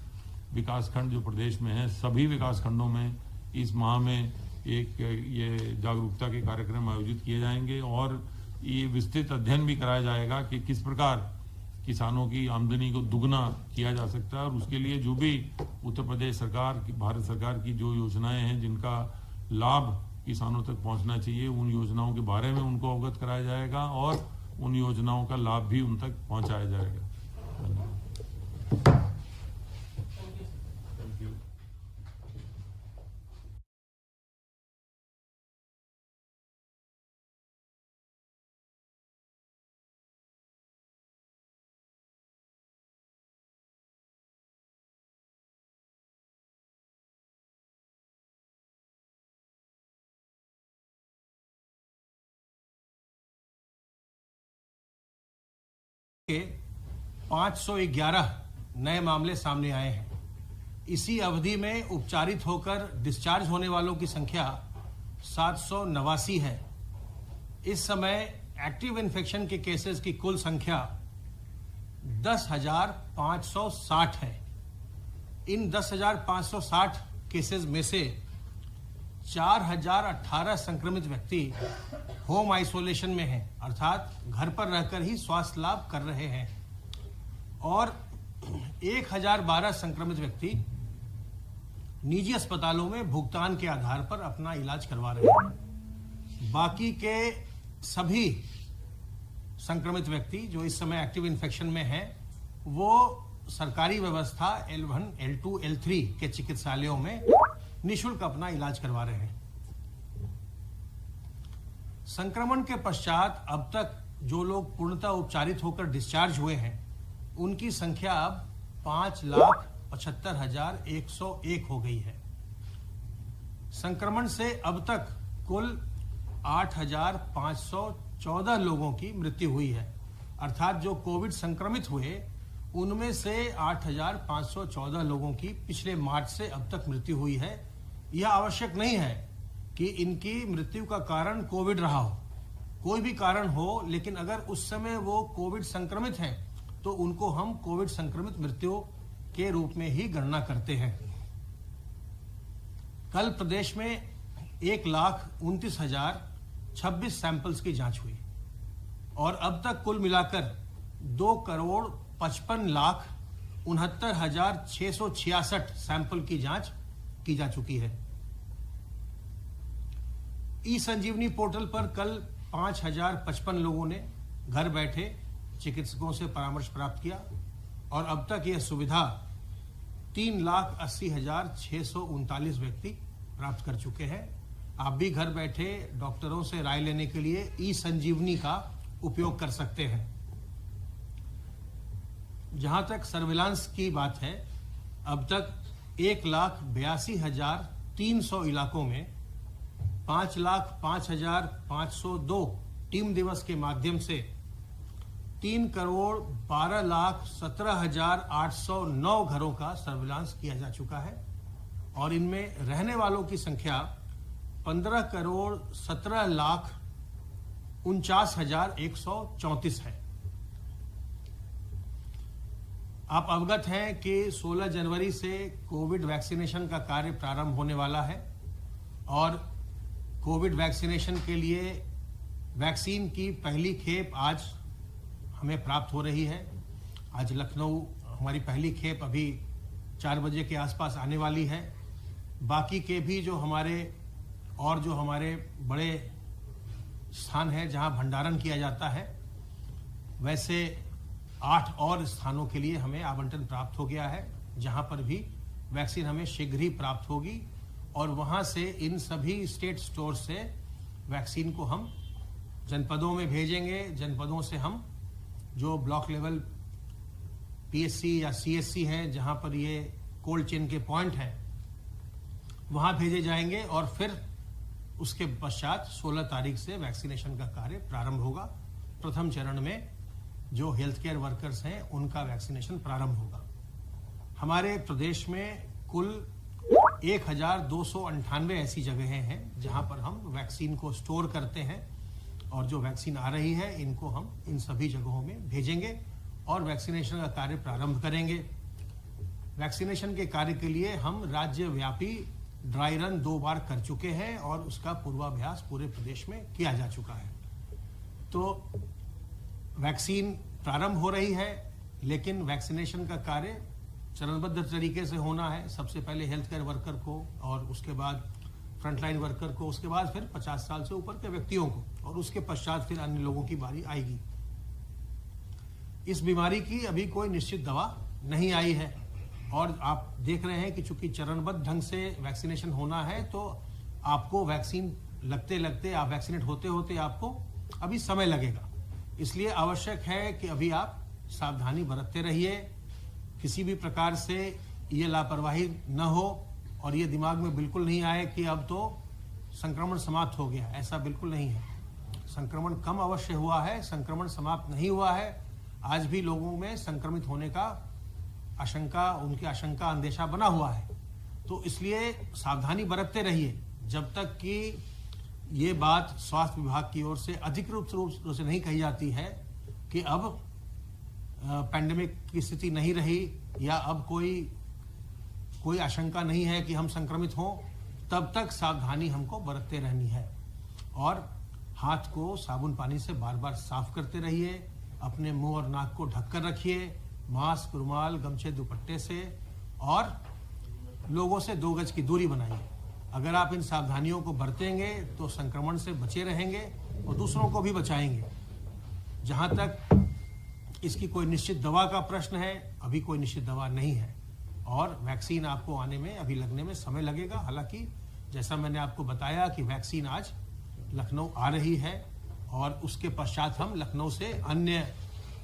विकास खंड जो प्रदेश में है, सभी विकास खंडों में इस माह में एक ये जागरूकता के कार्यक्रम आयोजित किए जाएंगे और ये विस्तृत अध्ययन भी कराया जाएगा कि किस प्रकार किसानों की आमदनी को दुगना किया जा सकता है। और उसके लिए जो भी उत्तर प्रदेश सरकार, भारत सरकार की जो योजनाएं हैं जिनका लाभ किसानों तक पहुंचना चाहिए, उन योजनाओं के बारे में उनको अवगत कराया जाएगा और उन योजनाओं का लाभ भी उन तक पहुंचाया जाएगा। के 511 नए मामले सामने आए हैं। इसी अवधि में उपचारित होकर डिस्चार्ज होने वालों की संख्या 789 है। इस समय एक्टिव इन्फेक्शन के केसेस की कुल संख्या 10,560 है। इन 10,560 केसेस में से 4,018 संक्रमित व्यक्ति होम आइसोलेशन में हैं, अर्थात घर पर रहकर ही स्वास्थ्य लाभ कर रहे हैं, और 1,012 संक्रमित व्यक्ति निजी अस्पतालों में भुगतान के आधार पर अपना इलाज करवा रहे हैं। बाकी के सभी संक्रमित व्यक्ति जो इस समय एक्टिव इन्फेक्शन में हैं, वो सरकारी व्यवस्था L1, L2, L3 के चिकित्सालयों में निःशुल्क अपना इलाज करवा रहे हैं। संक्रमण के पश्चात अब तक जो लोग पूर्णतः उपचारित होकर डिस्चार्ज हुए हैं, उनकी संख्या अब 5,75,101 हो गई है। संक्रमण से अब तक कुल 8,514 लोगों की मृत्यु हुई है, अर्थात जो कोविड संक्रमित हुए उनमें से 8,514 लोगों की पिछले मार्च से अब तक मृत्यु हुई है। यह आवश्यक नहीं है कि इनकी मृत्यु का कारण कोविड रहा हो, कोई भी कारण हो, लेकिन अगर उस समय वो कोविड संक्रमित हैं तो उनको हम कोविड संक्रमित मृत्यु के रूप में ही गणना करते हैं। कल प्रदेश में 1,29,026 सैंपल्स की जांच हुई और अब तक कुल मिलाकर 2,55,69,666 सैंपल की जांच की जा चुकी है। ई संजीवनी पोर्टल पर कल 5,055 लोगों ने घर बैठे चिकित्सकों से परामर्श प्राप्त किया और अब तक यह सुविधा 3,80,639 व्यक्ति प्राप्त कर चुके हैं। आप भी घर बैठे डॉक्टरों से राय लेने के लिए ई संजीवनी का उपयोग कर सकते हैं। जहां तक सर्विलांस की बात है, अब तक 1,82,300 इलाकों में 5,05,502 टीम दिवस के माध्यम से 3,12,17,809 घरों का सर्विलांस किया जा चुका है और इनमें रहने वालों की संख्या 15,17,49,134 है। आप अवगत हैं कि 16 जनवरी से कोविड वैक्सीनेशन का कार्य प्रारंभ होने वाला है और कोविड वैक्सीनेशन के लिए वैक्सीन की पहली खेप आज हमें प्राप्त हो रही है। आज लखनऊ हमारी पहली खेप अभी 4 बजे के आसपास आने वाली है। बाकी के भी जो हमारे बड़े स्थान हैं जहां भंडारण किया जाता है, वैसे 8 और स्थानों के लिए हमें आवंटन प्राप्त हो गया है, जहां पर भी वैक्सीन हमें शीघ्र ही प्राप्त होगी और वहां से इन सभी स्टेट स्टोर से वैक्सीन को हम जनपदों में भेजेंगे। जनपदों से हम जो ब्लॉक लेवल पीएससी या सीएससी हैं, जहां पर ये कोल्ड चेन के पॉइंट हैं, वहां भेजे जाएंगे और फिर उसके पश्चात 16 तारीख से वैक्सीनेशन का कार्य प्रारंभ होगा। प्रथम चरण में जो हेल्थ केयर वर्कर्स हैं उनका वैक्सीनेशन प्रारंभ होगा। हमारे प्रदेश में कुल 1,298 ऐसी जगहें हैं जहां पर हम वैक्सीन को स्टोर करते हैं और जो वैक्सीन आ रही है इनको हम इन सभी जगहों में भेजेंगे और वैक्सीनेशन का कार्य प्रारंभ करेंगे। वैक्सीनेशन के कार्य के लिए हम राज्यव्यापी ड्राई रन 2 बार कर चुके हैं और उसका पूर्वाभ्यास पूरे प्रदेश में किया जा चुका है। तो वैक्सीन प्रारंभ हो रही है, लेकिन वैक्सीनेशन का कार्य चरणबद्ध तरीके से होना है। सबसे पहले हेल्थ केयर वर्कर को और उसके बाद फ्रंटलाइन वर्कर को, उसके बाद फिर 50 साल से ऊपर के व्यक्तियों को और उसके पश्चात फिर अन्य लोगों की बारी आएगी। इस बीमारी की अभी कोई निश्चित दवा नहीं आई है और आप देख रहे हैं कि चूंकि चरणबद्ध ढंग से वैक्सीनेशन होना है तो आपको वैक्सीन लगते लगते, आप वैक्सीनेट होते होते आपको अभी समय लगेगा। इसलिए आवश्यक है कि अभी आप सावधानी बरतते रहिए, किसी भी प्रकार से ये लापरवाही न हो और ये दिमाग में बिल्कुल नहीं आए कि अब तो संक्रमण समाप्त हो गया। ऐसा बिल्कुल नहीं है। संक्रमण कम अवश्य हुआ है, संक्रमण समाप्त नहीं हुआ है। आज भी लोगों में संक्रमित होने का उनकी आशंका अंदेशा बना हुआ है। तो इसलिए सावधानी बरतते रहिए जब तक कि ये बात स्वास्थ्य विभाग की ओर से अधिकृत रूप से नहीं कही जाती है कि अब पैंडेमिक की स्थिति नहीं रही या अब कोई आशंका नहीं है कि हम संक्रमित हों। तब तक सावधानी हमको बरतते रहनी है और हाथ को साबुन पानी से बार बार साफ करते रहिए, अपने मुंह और नाक को ढककर रखिए, मास्क, रुमाल, गमछे, दुपट्टे से, और लोगों से 2 गज की दूरी बनाइए। अगर आप इन सावधानियों को बरतेंगे तो संक्रमण से बचे रहेंगे और दूसरों को भी बचाएंगे। जहां तक इसकी कोई निश्चित दवा का प्रश्न है, अभी कोई निश्चित दवा नहीं है और वैक्सीन आपको आने में, अभी लगने में समय लगेगा। हालांकि जैसा मैंने आपको बताया कि वैक्सीन आज लखनऊ आ रही है और उसके पश्चात हम लखनऊ से अन्य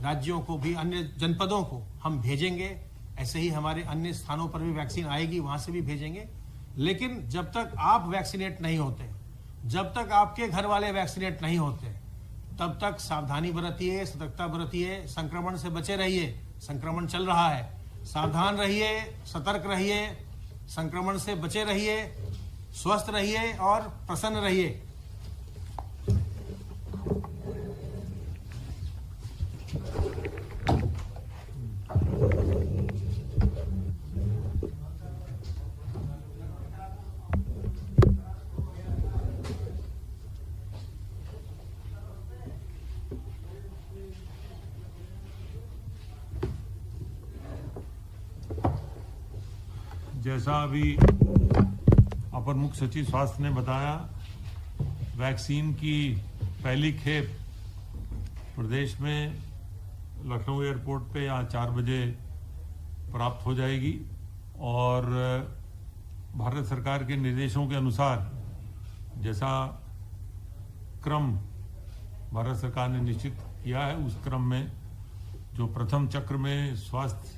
राज्यों को भी, अन्य जनपदों को हम भेजेंगे। ऐसे ही हमारे अन्य स्थानों पर भी वैक्सीन आएगी, वहां से भी भेजेंगे। लेकिन जब तक आप वैक्सीनेट नहीं होते, जब तक आपके घर वाले वैक्सीनेट नहीं होते, तब तक सावधानी बरतिए, सतर्कता बरतिए, संक्रमण से बचे रहिए। संक्रमण चल रहा है, सावधान रहिए, सतर्क रहिए, संक्रमण से बचे रहिए, स्वस्थ रहिए और प्रसन्न रहिए। जैसा अभी अपर मुख्य सचिव स्वास्थ्य ने बताया, वैक्सीन की पहली खेप प्रदेश में लखनऊ एयरपोर्ट पे आज 4 बजे प्राप्त हो जाएगी और भारत सरकार के निर्देशों के अनुसार जैसा क्रम भारत सरकार ने निश्चित किया है, उस क्रम में जो प्रथम चक्र में स्वास्थ्य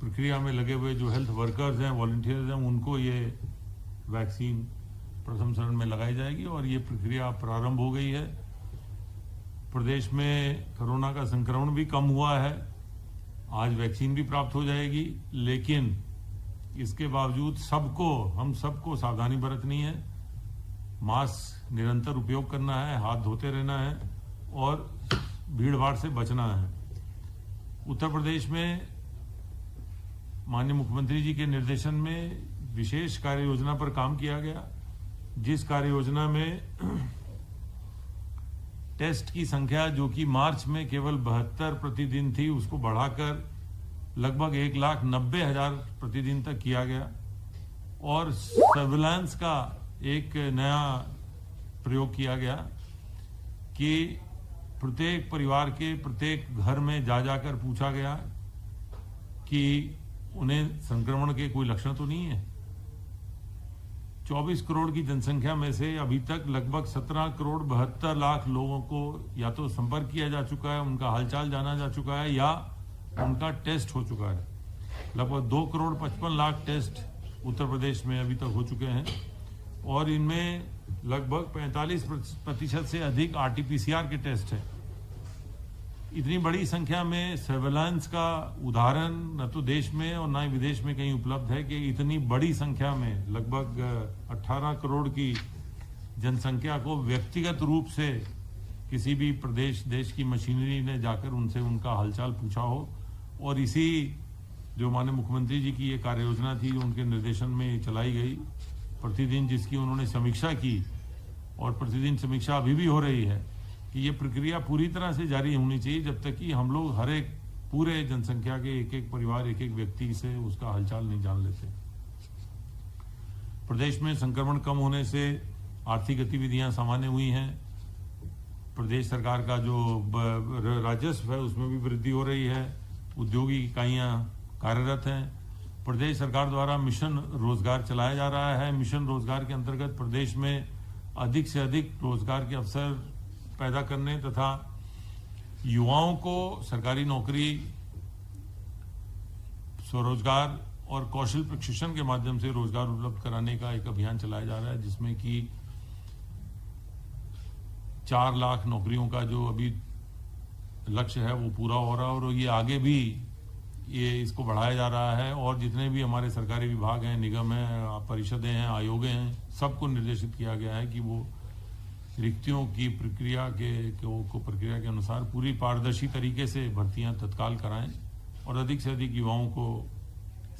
प्रक्रिया में लगे हुए जो हेल्थ वर्कर्स हैं, वॉलंटियर्स हैं, उनको ये वैक्सीन प्रथम चरण में लगाई जाएगी और ये प्रक्रिया प्रारंभ हो गई है। प्रदेश में कोरोना का संक्रमण भी कम हुआ है, आज वैक्सीन भी प्राप्त हो जाएगी, लेकिन इसके बावजूद हम सबको सावधानी बरतनी है। मास्क निरंतर उपयोग करना है, हाथ धोते रहना है और भीड़ भाड़ से बचना है। उत्तर प्रदेश में माननीय मुख्यमंत्री जी के निर्देशन में विशेष कार्य योजना पर काम किया गया, जिस कार्य योजना में टेस्ट की संख्या जो कि मार्च में केवल 72 प्रतिदिन थी, उसको बढ़ाकर लगभग 1,90,000 प्रतिदिन तक किया गया और सर्विलांस का एक नया प्रयोग किया गया कि प्रत्येक परिवार के प्रत्येक घर में जाकर पूछा गया कि उन्हें संक्रमण के कोई लक्षण तो नहीं है। 24 करोड़ की जनसंख्या में से अभी तक लगभग 17 करोड़ 72 लाख लोगों को या तो संपर्क किया जा चुका है, उनका हालचाल जाना जा चुका है या उनका टेस्ट हो चुका है। लगभग 2 करोड़ 55 लाख टेस्ट उत्तर प्रदेश में अभी तक हो चुके हैं और इनमें लगभग 45% से अधिक RT-PCR के टेस्ट हैं। इतनी बड़ी संख्या में सर्वेलांस का उदाहरण न तो देश में और न ही विदेश में कहीं उपलब्ध है कि इतनी बड़ी संख्या में लगभग 18 करोड़ की जनसंख्या को व्यक्तिगत रूप से किसी भी प्रदेश देश की मशीनरी ने जाकर उनसे उनका हालचाल पूछा हो। और इसी जो माननीय मुख्यमंत्री जी की ये कार्य योजना थी, उनके निर्देशन में चलाई गई, प्रतिदिन जिसकी उन्होंने समीक्षा की और प्रतिदिन समीक्षा अभी भी हो रही है कि ये प्रक्रिया पूरी तरह से जारी होनी चाहिए जब तक कि हम लोग हर एक पूरे जनसंख्या के एक परिवार एक व्यक्ति से उसका हालचाल नहीं जान लेते। प्रदेश में संक्रमण कम होने से आर्थिक गतिविधियां सामान्य हुई हैं। प्रदेश सरकार का जो राजस्व है उसमें भी वृद्धि हो रही है, औद्योगिक इकाइयां कार्यरत हैं। प्रदेश सरकार द्वारा मिशन रोजगार चलाया जा रहा है। मिशन रोजगार के अंतर्गत प्रदेश में अधिक से अधिक रोजगार के अवसर पैदा करने तथा युवाओं को सरकारी नौकरी, स्वरोजगार और कौशल प्रशिक्षण के माध्यम से रोजगार उपलब्ध कराने का एक अभियान चलाया जा रहा है, जिसमें कि 4 लाख नौकरियों का जो अभी लक्ष्य है वो पूरा हो रहा है और ये आगे भी इसको बढ़ाया जा रहा है। और जितने भी हमारे सरकारी विभाग हैं, निगम हैं, परिषदें हैं, आयोग हैं, सबको निर्देशित किया गया है कि वो रिक्तियों की प्रक्रिया के अनुसार पूरी पारदर्शी तरीके से भर्तियां तत्काल कराएं और अधिक से अधिक युवाओं को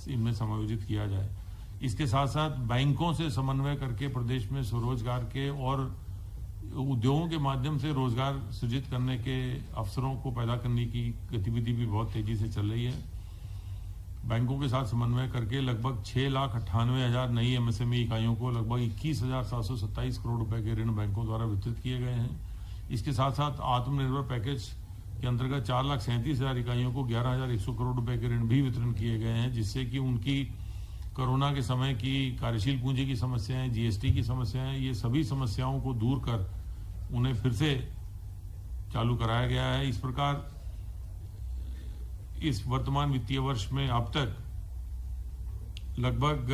इनमें समायोजित किया जाए। इसके साथ साथ बैंकों से समन्वय करके प्रदेश में स्वरोजगार के और उद्योगों के माध्यम से रोजगार सृजित करने के अवसरों को पैदा करने की गतिविधि भी बहुत तेजी से चल रही है। बैंकों के साथ समन्वय करके लगभग 6,98,000 नई MSME इकाइयों को लगभग 21,727 करोड़ रुपए के ऋण बैंकों द्वारा वितरित किए गए हैं। इसके साथ साथ आत्मनिर्भर पैकेज के अंतर्गत 4,37,000 इकाइयों को 11,100 करोड़ रुपए के ऋण भी वितरण किए गए हैं, जिससे कि उनकी कोरोना के समय की कार्यशील पूंजी की समस्याएं, GST की समस्याएं, ये सभी समस्याओं को दूर कर उन्हें फिर से चालू कराया गया है। इस प्रकार इस वर्तमान वित्तीय वर्ष में अब तक लगभग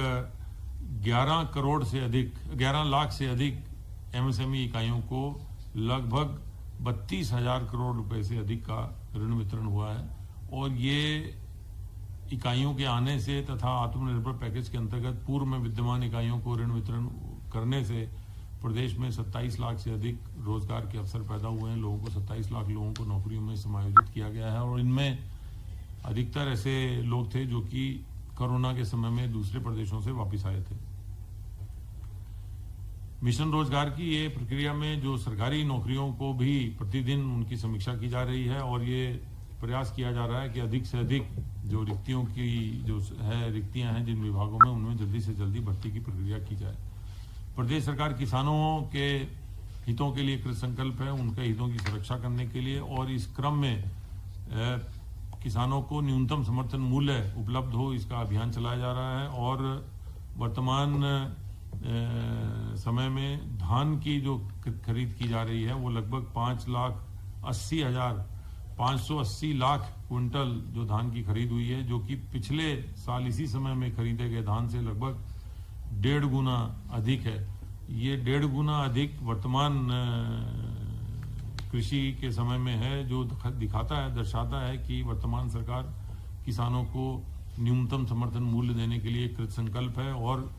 11 लाख से अधिक MSME इकाइयों को लगभग 32,000 करोड़ रुपए से अधिक का ऋण वितरण हुआ है। और ये इकाइयों के आने से तथा आत्मनिर्भर पैकेज के अंतर्गत पूर्व में विद्यमान इकाइयों को ऋण वितरण करने से प्रदेश में 27 लाख से अधिक रोजगार के अवसर पैदा हुए हैं। लोगों को 27 लाख लोगों को नौकरियों में समायोजित किया गया है और इनमें अधिकतर ऐसे लोग थे जो कि कोरोना के समय में दूसरे प्रदेशों से वापस आए थे। मिशन रोजगार की ये प्रक्रिया में जो सरकारी नौकरियों को भी प्रतिदिन उनकी समीक्षा की जा रही है और ये प्रयास किया जा रहा है कि अधिक से अधिक जो रिक्तियां हैं जिन विभागों में उनमें जल्दी से जल्दी भर्ती की प्रक्रिया की जाए। प्रदेश सरकार किसानों के हितों के लिए कृत संकल्प है, उनके हितों की सुरक्षा करने के लिए, और इस क्रम में किसानों को न्यूनतम समर्थन मूल्य उपलब्ध हो इसका अभियान चलाया जा रहा है। और वर्तमान समय में धान की जो खरीद की जा रही है वो लगभग 580 लाख क्विंटल जो धान की खरीद हुई है, जो कि पिछले साल इसी समय में खरीदे गए धान से लगभग 1.5 गुना अधिक है। ये 1.5 गुना अधिक वर्तमान कृषि के समय में है, जो दर्शाता है कि वर्तमान सरकार किसानों को न्यूनतम समर्थन मूल्य देने के लिए कृत संकल्प है और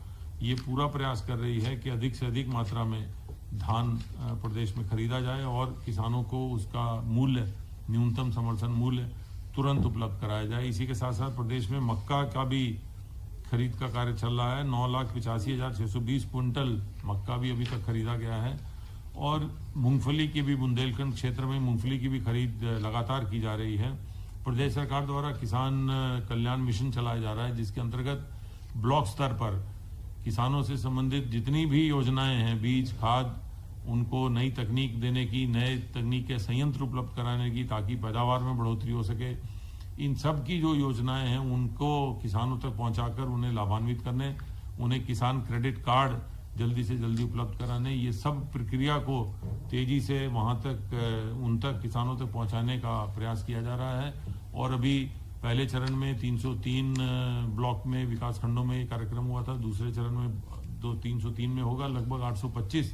ये पूरा प्रयास कर रही है कि अधिक से अधिक मात्रा में धान प्रदेश में खरीदा जाए और किसानों को उसका मूल्य, न्यूनतम समर्थन मूल्य तुरंत उपलब्ध कराया जाए। इसी के साथ साथ प्रदेश में मक्का का भी खरीद का कार्य चल रहा है। 9,85,620 क्विंटल मक्का भी अभी तक खरीदा गया है और मूंगफली की भी बुंदेलखंड क्षेत्र में मूंगफली की भी खरीद लगातार की जा रही है। प्रदेश सरकार द्वारा किसान कल्याण मिशन चलाया जा रहा है, जिसके अंतर्गत ब्लॉक स्तर पर किसानों से संबंधित जितनी भी योजनाएं हैं, बीज, खाद, उनको नई तकनीक देने की, नए तकनीक के संयंत्र उपलब्ध कराने की ताकि पैदावार में बढ़ोतरी हो सके, इन सब की जो योजनाएं हैं उनको किसानों तक पहुंचाकर उन्हें लाभान्वित करने, उन्हें किसान क्रेडिट कार्ड जल्दी से जल्दी उपलब्ध कराने, ये सब प्रक्रिया को तेजी से वहां तक उन तक किसानों तक पहुंचाने का प्रयास किया जा रहा है। और अभी पहले चरण में 303 ब्लॉक में विकास खंडों में ये कार्यक्रम हुआ था, दूसरे चरण में 303 में होगा। लगभग 825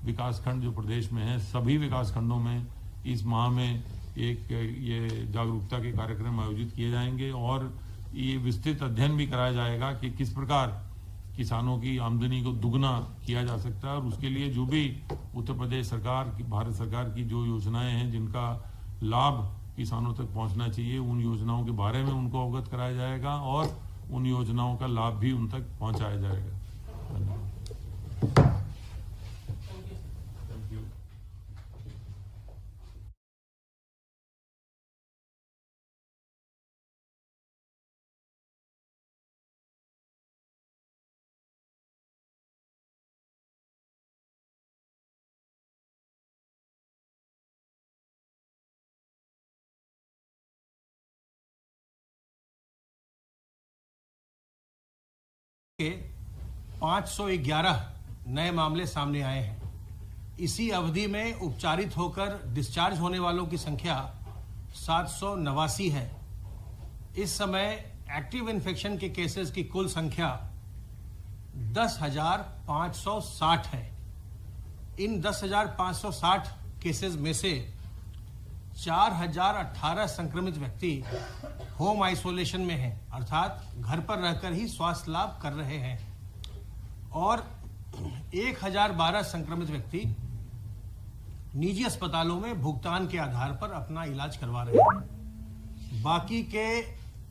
विकास खंड जो प्रदेश में है, सभी विकास खंडों में इस माह में एक ये जागरूकता के कार्यक्रम आयोजित किए जाएंगे और ये विस्तृत अध्ययन भी कराया जाएगा कि किस प्रकार किसानों की आमदनी को दुगना किया जा सकता है। और उसके लिए जो भी उत्तर प्रदेश सरकार की, भारत सरकार की जो योजनाएं हैं जिनका लाभ किसानों तक पहुंचना चाहिए, उन योजनाओं के बारे में उनको अवगत कराया जाएगा और उन योजनाओं का लाभ भी उन तक पहुंचाया जाएगा। धन्यवाद। के 511 नए मामले सामने आए हैं। इसी अवधि में उपचारित होकर डिस्चार्ज होने वालों की संख्या 789 है। इस समय एक्टिव इन्फेक्शन के केसेस की कुल संख्या 10,560 है। इन 10,560 केसेस में से 4,018 संक्रमित व्यक्ति होम आइसोलेशन में हैं, अर्थात घर पर रहकर ही स्वास्थ्य लाभ कर रहे हैं, और 1,012 संक्रमित व्यक्ति निजी अस्पतालों में भुगतान के आधार पर अपना इलाज करवा रहे हैं। बाकी के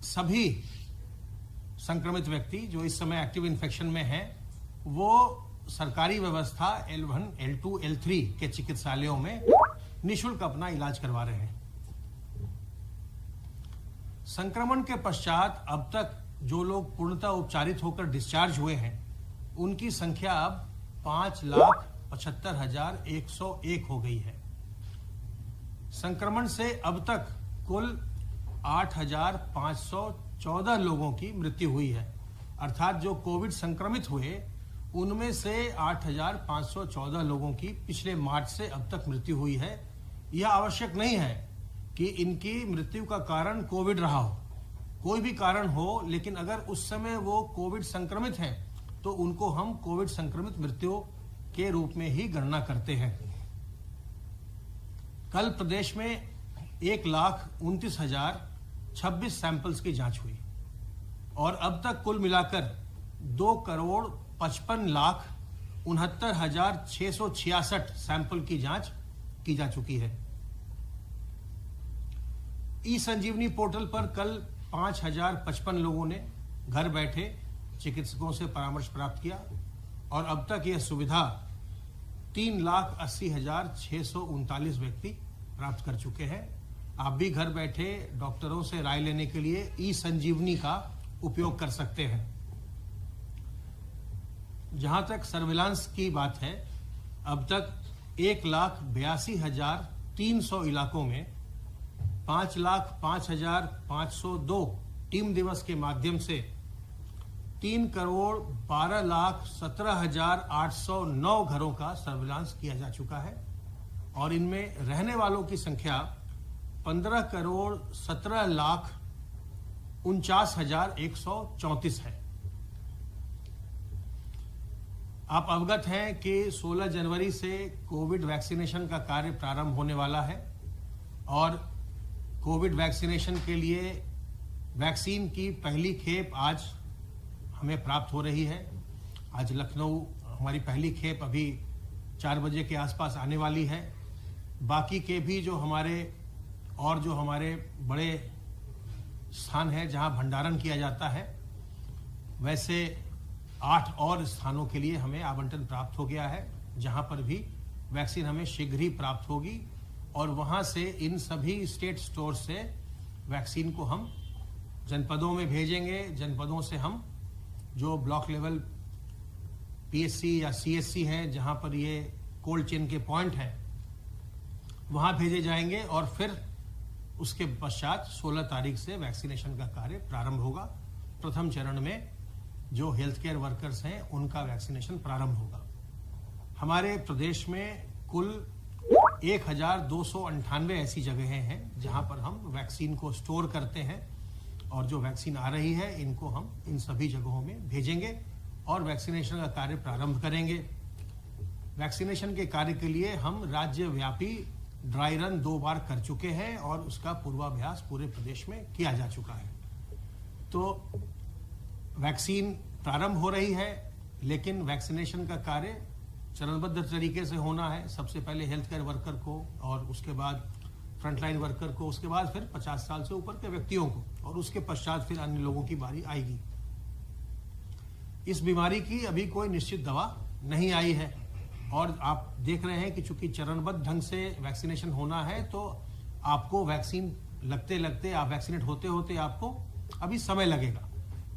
सभी संक्रमित व्यक्ति जो इस समय एक्टिव इन्फेक्शन में हैं, वो सरकारी व्यवस्था L1, L2, L3 के चिकित्सालयों में निःशुल्क अपना इलाज करवा रहे हैं। संक्रमण के पश्चात अब तक जो लोग पूर्णतः उपचारित होकर डिस्चार्ज हुए हैं, उनकी संख्या अब 5,75,101 हो गई है। संक्रमण से अब तक कुल 8,514 लोगों की मृत्यु हुई है, अर्थात जो कोविड संक्रमित हुए उनमें से 8,514 लोगों की पिछले मार्च से अब तक मृत्यु हुई है। यह आवश्यक नहीं है कि इनकी मृत्यु का कारण कोविड रहा हो, कोई भी कारण हो, लेकिन अगर उस समय वो कोविड संक्रमित हैं तो उनको हम कोविड संक्रमित मृत्यु के रूप में ही गणना करते हैं। कल प्रदेश में 1,29,026 सैंपल्स की जांच हुई और अब तक कुल मिलाकर 2,55,69,666 सैंपल की जांच की जा चुकी है। ई संजीवनी पोर्टल पर कल 5,055 लोगों ने घर बैठे चिकित्सकों से परामर्श प्राप्त किया और अब तक यह सुविधा 3,80,639 व्यक्ति प्राप्त कर चुके हैं। आप भी घर बैठे डॉक्टरों से राय लेने के लिए ई संजीवनी का उपयोग कर सकते हैं। जहां तक सर्विलांस की बात है, अब तक 1,82,300 इलाकों में 5,05,502 टीम दिवस के माध्यम से 3,12,17,809 घरों का सर्विलांस किया जा चुका है और इनमें रहने वालों की संख्या 15,17,49,134 है। आप अवगत हैं कि 16 जनवरी से कोविड वैक्सीनेशन का कार्य प्रारंभ होने वाला है और कोविड वैक्सीनेशन के लिए वैक्सीन की पहली खेप आज हमें प्राप्त हो रही है। आज लखनऊ हमारी पहली खेप अभी 4 बजे के आसपास आने वाली है। बाकी के भी जो हमारे बड़े स्थान हैं जहां भंडारण किया जाता है, वैसे 8 और स्थानों के लिए हमें आवंटन प्राप्त हो गया है, जहां पर भी वैक्सीन हमें शीघ्र ही प्राप्त होगी और वहां से इन सभी स्टेट स्टोर से वैक्सीन को हम जनपदों में भेजेंगे। जनपदों से हम जो ब्लॉक लेवल पीएससी या सीएससी हैं, जहां पर ये कोल्ड चेन के पॉइंट हैं, वहां भेजे जाएंगे और फिर उसके पश्चात 16 तारीख से वैक्सीनेशन का कार्य प्रारंभ होगा। प्रथम चरण में जो हेल्थ केयर वर्कर्स हैं उनका वैक्सीनेशन प्रारंभ होगा। हमारे प्रदेश में कुल 1,298 ऐसी जगहें हैं जहां पर हम वैक्सीन को स्टोर करते हैं और जो वैक्सीन आ रही है इनको हम इन सभी जगहों में भेजेंगे और वैक्सीनेशन का कार्य प्रारंभ करेंगे। वैक्सीनेशन के कार्य के लिए हम राज्यव्यापी ड्राई रन 2 बार कर चुके हैं और उसका पूर्वाभ्यास पूरे प्रदेश में किया जा चुका है। तो वैक्सीन प्रारंभ हो रही है, लेकिन वैक्सीनेशन का कार्य चरणबद्ध तरीके से होना है। सबसे पहले हेल्थ केयर वर्कर को और उसके बाद फ्रंटलाइन वर्कर को, उसके बाद फिर 50 साल से ऊपर के व्यक्तियों को और उसके पश्चात फिर अन्य लोगों की बारी आएगी। इस बीमारी की अभी कोई निश्चित दवा नहीं आई है और आप देख रहे हैं कि चूंकि चरणबद्ध ढंग से वैक्सीनेशन होना है तो आपको वैक्सीन लगते लगते, आप वैक्सीनेट होते होते आपको अभी समय लगेगा।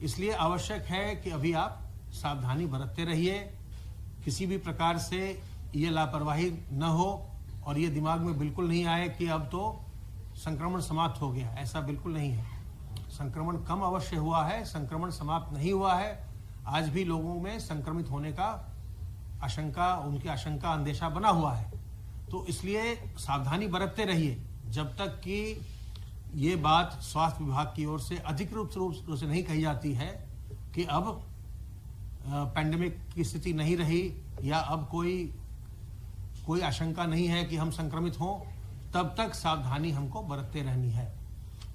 इसलिए आवश्यक है कि अभी आप सावधानी बरतते रहिए, किसी भी प्रकार से ये लापरवाही न हो और ये दिमाग में बिल्कुल नहीं आए कि अब तो संक्रमण समाप्त हो गया। ऐसा बिल्कुल नहीं है। संक्रमण कम अवश्य हुआ है, संक्रमण समाप्त नहीं हुआ है। आज भी लोगों में संक्रमित होने का उनकी आशंका अंदेशा बना हुआ है। तो इसलिए सावधानी बरतते रहिए जब तक कि ये बात स्वास्थ्य विभाग की ओर से अधिकृत रूप से नहीं कही जाती है कि अब पैंडेमिक की स्थिति नहीं रही या अब कोई आशंका नहीं है कि हम संक्रमित हों। तब तक सावधानी हमको बरतते रहनी है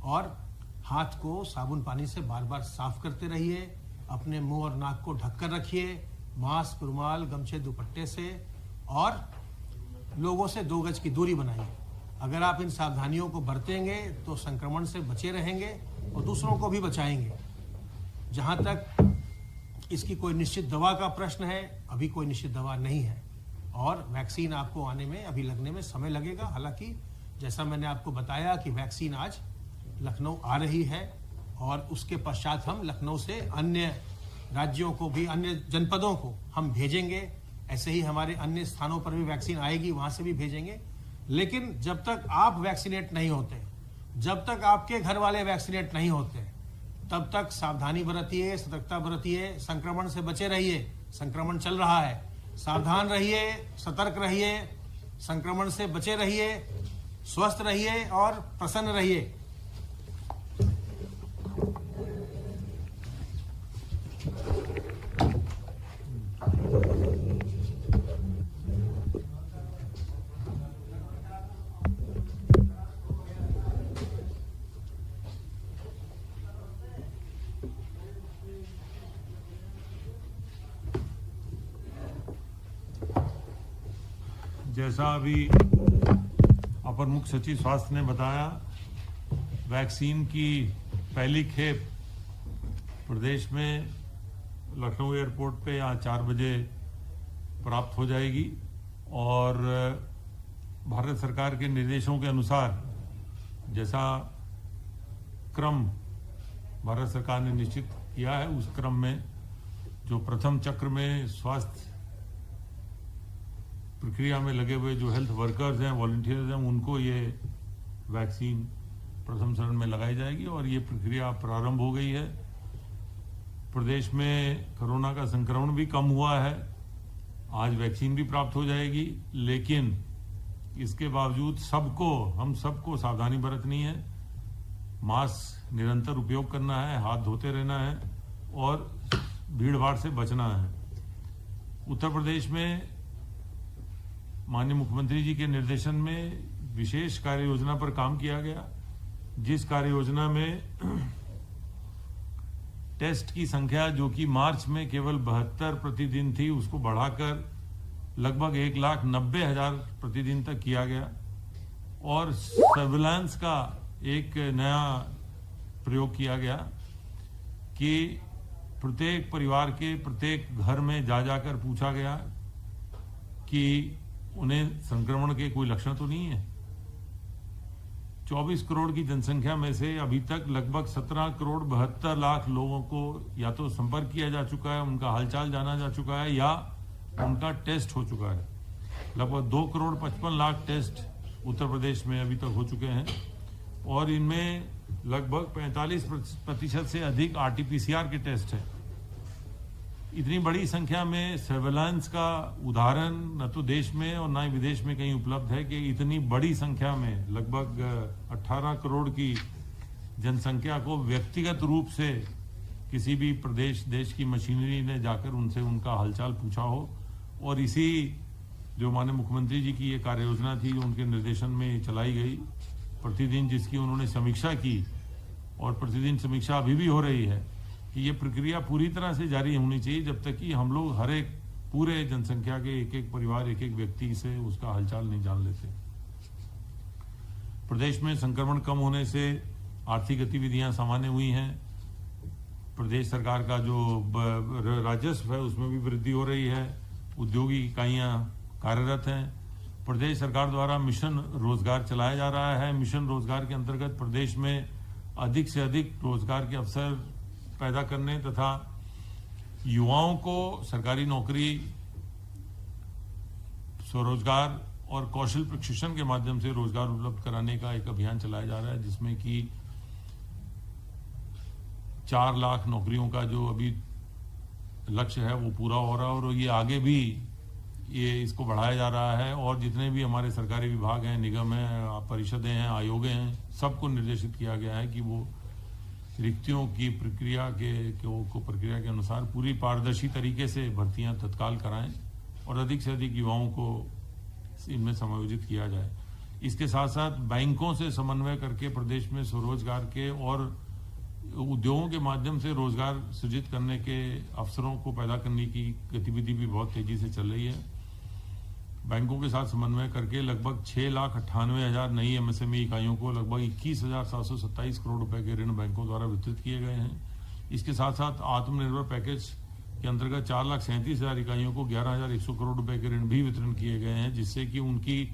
और हाथ को साबुन पानी से बार बार साफ करते रहिए। अपने मुंह और नाक को ढककर रखिए, मास्क, रुमाल, गमछे, दुपट्टे से, और लोगों से 2 गज की दूरी बनाइए। अगर आप इन सावधानियों को बरतेंगे तो संक्रमण से बचे रहेंगे और दूसरों को भी बचाएंगे। जहां तक इसकी कोई निश्चित दवा का प्रश्न है, अभी कोई निश्चित दवा नहीं है और वैक्सीन आपको आने में अभी लगने में समय लगेगा। हालांकि जैसा मैंने आपको बताया कि वैक्सीन आज लखनऊ आ रही है और उसके पश्चात हम लखनऊ से अन्य राज्यों को भी, अन्य जनपदों को हम भेजेंगे। ऐसे ही हमारे अन्य स्थानों पर भी वैक्सीन आएगी, वहां से भी भेजेंगे। लेकिन जब तक आप वैक्सीनेट नहीं होते, जब तक आपके घर वाले वैक्सीनेट नहीं होते, तब तक सावधानी बरतिए, सतर्कता बरतिए, संक्रमण से बचे रहिए। संक्रमण चल रहा है, सावधान रहिए, सतर्क रहिए, संक्रमण से बचे रहिए, स्वस्थ रहिए और प्रसन्न रहिए। जैसा अभी अपर मुख्य सचिव स्वास्थ्य ने बताया, वैक्सीन की पहली खेप प्रदेश में लखनऊ एयरपोर्ट पे आज 4 बजे प्राप्त हो जाएगी और भारत सरकार के निर्देशों के अनुसार जैसा क्रम भारत सरकार ने निश्चित किया है, उस क्रम में जो प्रथम चक्र में स्वास्थ्य प्रक्रिया में लगे हुए जो हेल्थ वर्कर्स हैं, वॉलंटियर्स हैं, उनको ये वैक्सीन प्रथम चरण में लगाई जाएगी और ये प्रक्रिया प्रारंभ हो गई है। प्रदेश में कोरोना का संक्रमण भी कम हुआ है, आज वैक्सीन भी प्राप्त हो जाएगी, लेकिन इसके बावजूद हम सबको सावधानी बरतनी है, मास्क निरंतर उपयोग करना है, हाथ धोते रहना है और भीड़ भाड़ से बचना है। उत्तर प्रदेश में माननीय मुख्यमंत्री जी के निर्देशन में विशेष कार्य योजना पर काम किया गया, जिस कार्य योजना में टेस्ट की संख्या जो कि मार्च में केवल 72 प्रतिदिन थी, उसको बढ़ाकर लगभग 1,90,000 प्रतिदिन तक किया गया और सर्विलांस का एक नया प्रयोग किया गया कि प्रत्येक परिवार के प्रत्येक घर में जाकर पूछा गया कि उन्हें संक्रमण के कोई लक्षण तो नहीं है। 24 करोड़ की जनसंख्या में से अभी तक लगभग 17 करोड़ 72 लाख लोगों को या तो संपर्क किया जा चुका है, उनका हालचाल जाना जा चुका है या उनका टेस्ट हो चुका है। लगभग 2 करोड़ 55 लाख टेस्ट उत्तर प्रदेश में अभी तक हो चुके हैं और इनमें लगभग 45% से अधिक RT-PCR के टेस्ट है। इतनी बड़ी संख्या में सर्वेलांस का उदाहरण न तो देश में और न ही विदेश में कहीं उपलब्ध है कि इतनी बड़ी संख्या में लगभग 18 करोड़ की जनसंख्या को व्यक्तिगत रूप से किसी भी प्रदेश देश की मशीनरी ने जाकर उनसे उनका हालचाल पूछा हो। और इसी जो माननीय मुख्यमंत्री जी की ये कार्य योजना थी जो उनके निर्देशन में चलाई गई, प्रतिदिन जिसकी उन्होंने समीक्षा की और प्रतिदिन समीक्षा अभी भी हो रही है कि ये प्रक्रिया पूरी तरह से जारी होनी चाहिए जब तक कि हम लोग हर एक पूरे जनसंख्या के एक परिवार एक व्यक्ति से उसका हालचाल नहीं जान लेते। प्रदेश में संक्रमण कम होने से आर्थिक गतिविधियां सामान्य हुई हैं। प्रदेश सरकार का जो राजस्व है उसमें भी वृद्धि हो रही है, औद्योगिक इकाइयां कार्यरत हैं। प्रदेश सरकार द्वारा मिशन रोजगार चलाया जा रहा है। मिशन रोजगार के अंतर्गत प्रदेश में अधिक से अधिक रोजगार के अवसर पैदा करने तथा युवाओं को सरकारी नौकरी, स्वरोजगार और कौशल प्रशिक्षण के माध्यम से रोजगार उपलब्ध कराने का एक अभियान चलाया जा रहा है, जिसमें कि 4 लाख नौकरियों का जो अभी लक्ष्य है वो पूरा हो रहा है और ये आगे भी इसको बढ़ाया जा रहा है। और जितने भी हमारे सरकारी विभाग हैं, निगम हैं, परिषदें हैं, आयोगे हैं, सबको निर्देशित किया गया है कि वो रिक्तियों की प्रक्रिया प्रक्रिया के अनुसार पूरी पारदर्शी तरीके से भर्तियां तत्काल कराएं और अधिक से अधिक युवाओं को इनमें समायोजित किया जाए। इसके साथ साथ बैंकों से समन्वय करके प्रदेश में स्वरोजगार के और उद्योगों के माध्यम से रोजगार सृजित करने के अवसरों को पैदा करने की गतिविधि भी बहुत तेजी से चल रही है। बैंकों के साथ समन्वय करके लगभग 6,98,000 नई MSME इकाइयों को लगभग 21,727 करोड़ रुपए के ऋण बैंकों द्वारा वितरित किए गए हैं। इसके साथ साथ आत्मनिर्भर पैकेज के अंतर्गत 4,37,000 इकाइयों को 11,100 करोड़ रुपए के ऋण भी वितरण किए गए हैं, जिससे कि उनकी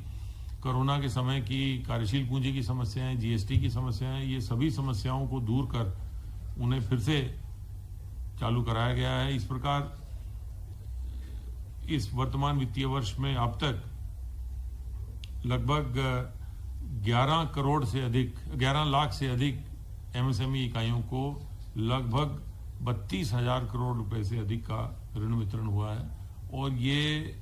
कोरोना के समय की कार्यशील पूंजी की समस्याएं, GST की समस्याएं, ये सभी समस्याओं को दूर कर उन्हें फिर से चालू कराया गया है। इस प्रकार इस वर्तमान वित्तीय वर्ष में अब तक लगभग 11 लाख से अधिक MSME इकाइयों को लगभग 32,000 करोड़ रुपए से अधिक का ऋण वितरण हुआ है। और ये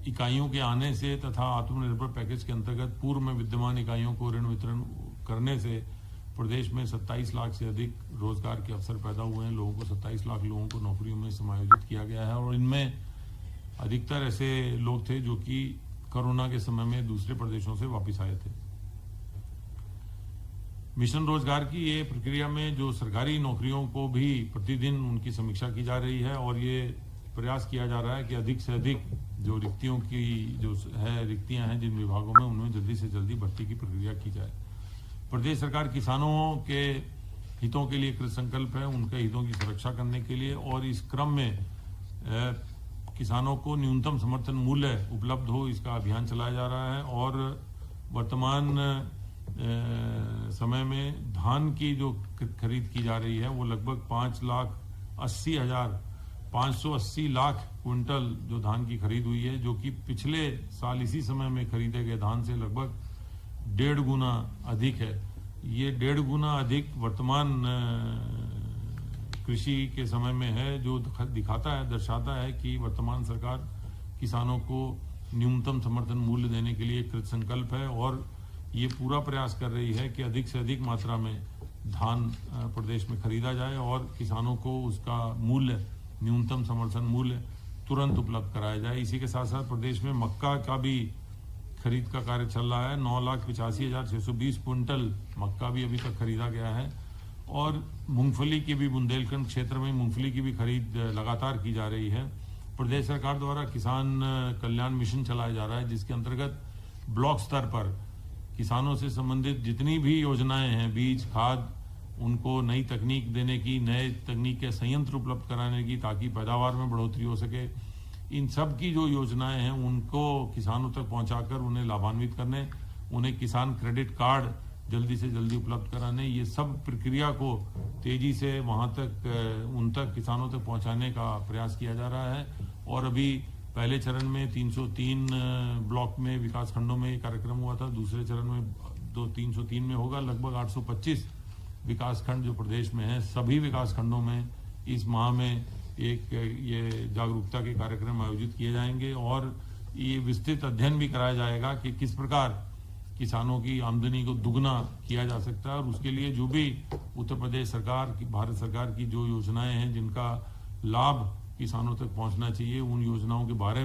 इकाइयों के आने से तथा आत्मनिर्भर पैकेज के अंतर्गत पूर्व में विद्यमान इकाइयों को ऋण वितरण करने से प्रदेश में 27 लाख से अधिक रोजगार के अवसर पैदा हुए हैं। लोगों को 27 लाख लोगों को नौकरियों में समायोजित किया गया है और इनमें अधिकतर ऐसे लोग थे जो कि कोरोना के समय में दूसरे प्रदेशों से वापस आए थे। मिशन रोजगार की ये प्रक्रिया में जो सरकारी नौकरियों को भी प्रतिदिन उनकी समीक्षा की जा रही है और ये प्रयास किया जा रहा है कि अधिक से अधिक जो रिक्तियां हैं जिन विभागों में, उनमें जल्दी से जल्दी भर्ती की प्रक्रिया की जाए। प्रदेश सरकार किसानों के हितों के लिए कृत संकल्प है, उनके हितों की सुरक्षा करने के लिए, और इस क्रम में किसानों को न्यूनतम समर्थन मूल्य उपलब्ध हो, इसका अभियान चलाया जा रहा है। और वर्तमान समय में धान की जो खरीद की जा रही है वो लगभग 5,80,580 लाख क्विंटल जो धान की खरीद हुई है, जो कि पिछले साल इसी समय में खरीदे गए धान से लगभग 1.5 गुना अधिक है। ये 1.5 गुना अधिक वर्तमान कृषि के समय में है, जो दर्शाता है कि वर्तमान सरकार किसानों को न्यूनतम समर्थन मूल्य देने के लिए कृत संकल्प है, और ये पूरा प्रयास कर रही है कि अधिक से अधिक मात्रा में धान प्रदेश में खरीदा जाए और किसानों को उसका मूल्य, न्यूनतम समर्थन मूल्य तुरंत उपलब्ध कराया जाए। इसी के साथ साथ प्रदेश में मक्का का भी खरीद का कार्य चल रहा है। 9,85,620 क्विंटल मक्का भी अभी तक खरीदा गया है, और मूंगफली की भी, बुंदेलखंड क्षेत्र में मूंगफली की भी खरीद लगातार की जा रही है। प्रदेश सरकार द्वारा किसान कल्याण मिशन चलाया जा रहा है, जिसके अंतर्गत ब्लॉक स्तर पर किसानों से संबंधित जितनी भी योजनाएं हैं, बीज, खाद, उनको नई तकनीक देने की, नए तकनीक के संयंत्र उपलब्ध कराने की, ताकि पैदावार में बढ़ोतरी हो सके, इन सब की जो योजनाएं हैं उनको किसानों तक पहुंचाकर उन्हें लाभान्वित करने, उन्हें किसान क्रेडिट कार्ड जल्दी से जल्दी उपलब्ध कराने, ये सब प्रक्रिया को तेजी से वहां तक, उन तक, किसानों तक पहुंचाने का प्रयास किया जा रहा है। और अभी पहले चरण में 303 ब्लॉक में, विकास खंडों में ये कार्यक्रम हुआ था। दूसरे चरण में 303 में होगा। लगभग 825 विकास खंड जो प्रदेश में है, सभी विकास खंडों में इस माह में ये जागरूकता के कार्यक्रम आयोजित किए जाएंगे, और ये विस्तृत अध्ययन भी कराया जाएगा कि किस प्रकार किसानों की आमदनी को दुगना किया जा सकता है। और उसके लिए जो भी उत्तर प्रदेश सरकार की, भारत सरकार की जो योजनाएं हैं जिनका लाभ किसानों तक पहुंचना चाहिए, उन योजनाओं के बारे में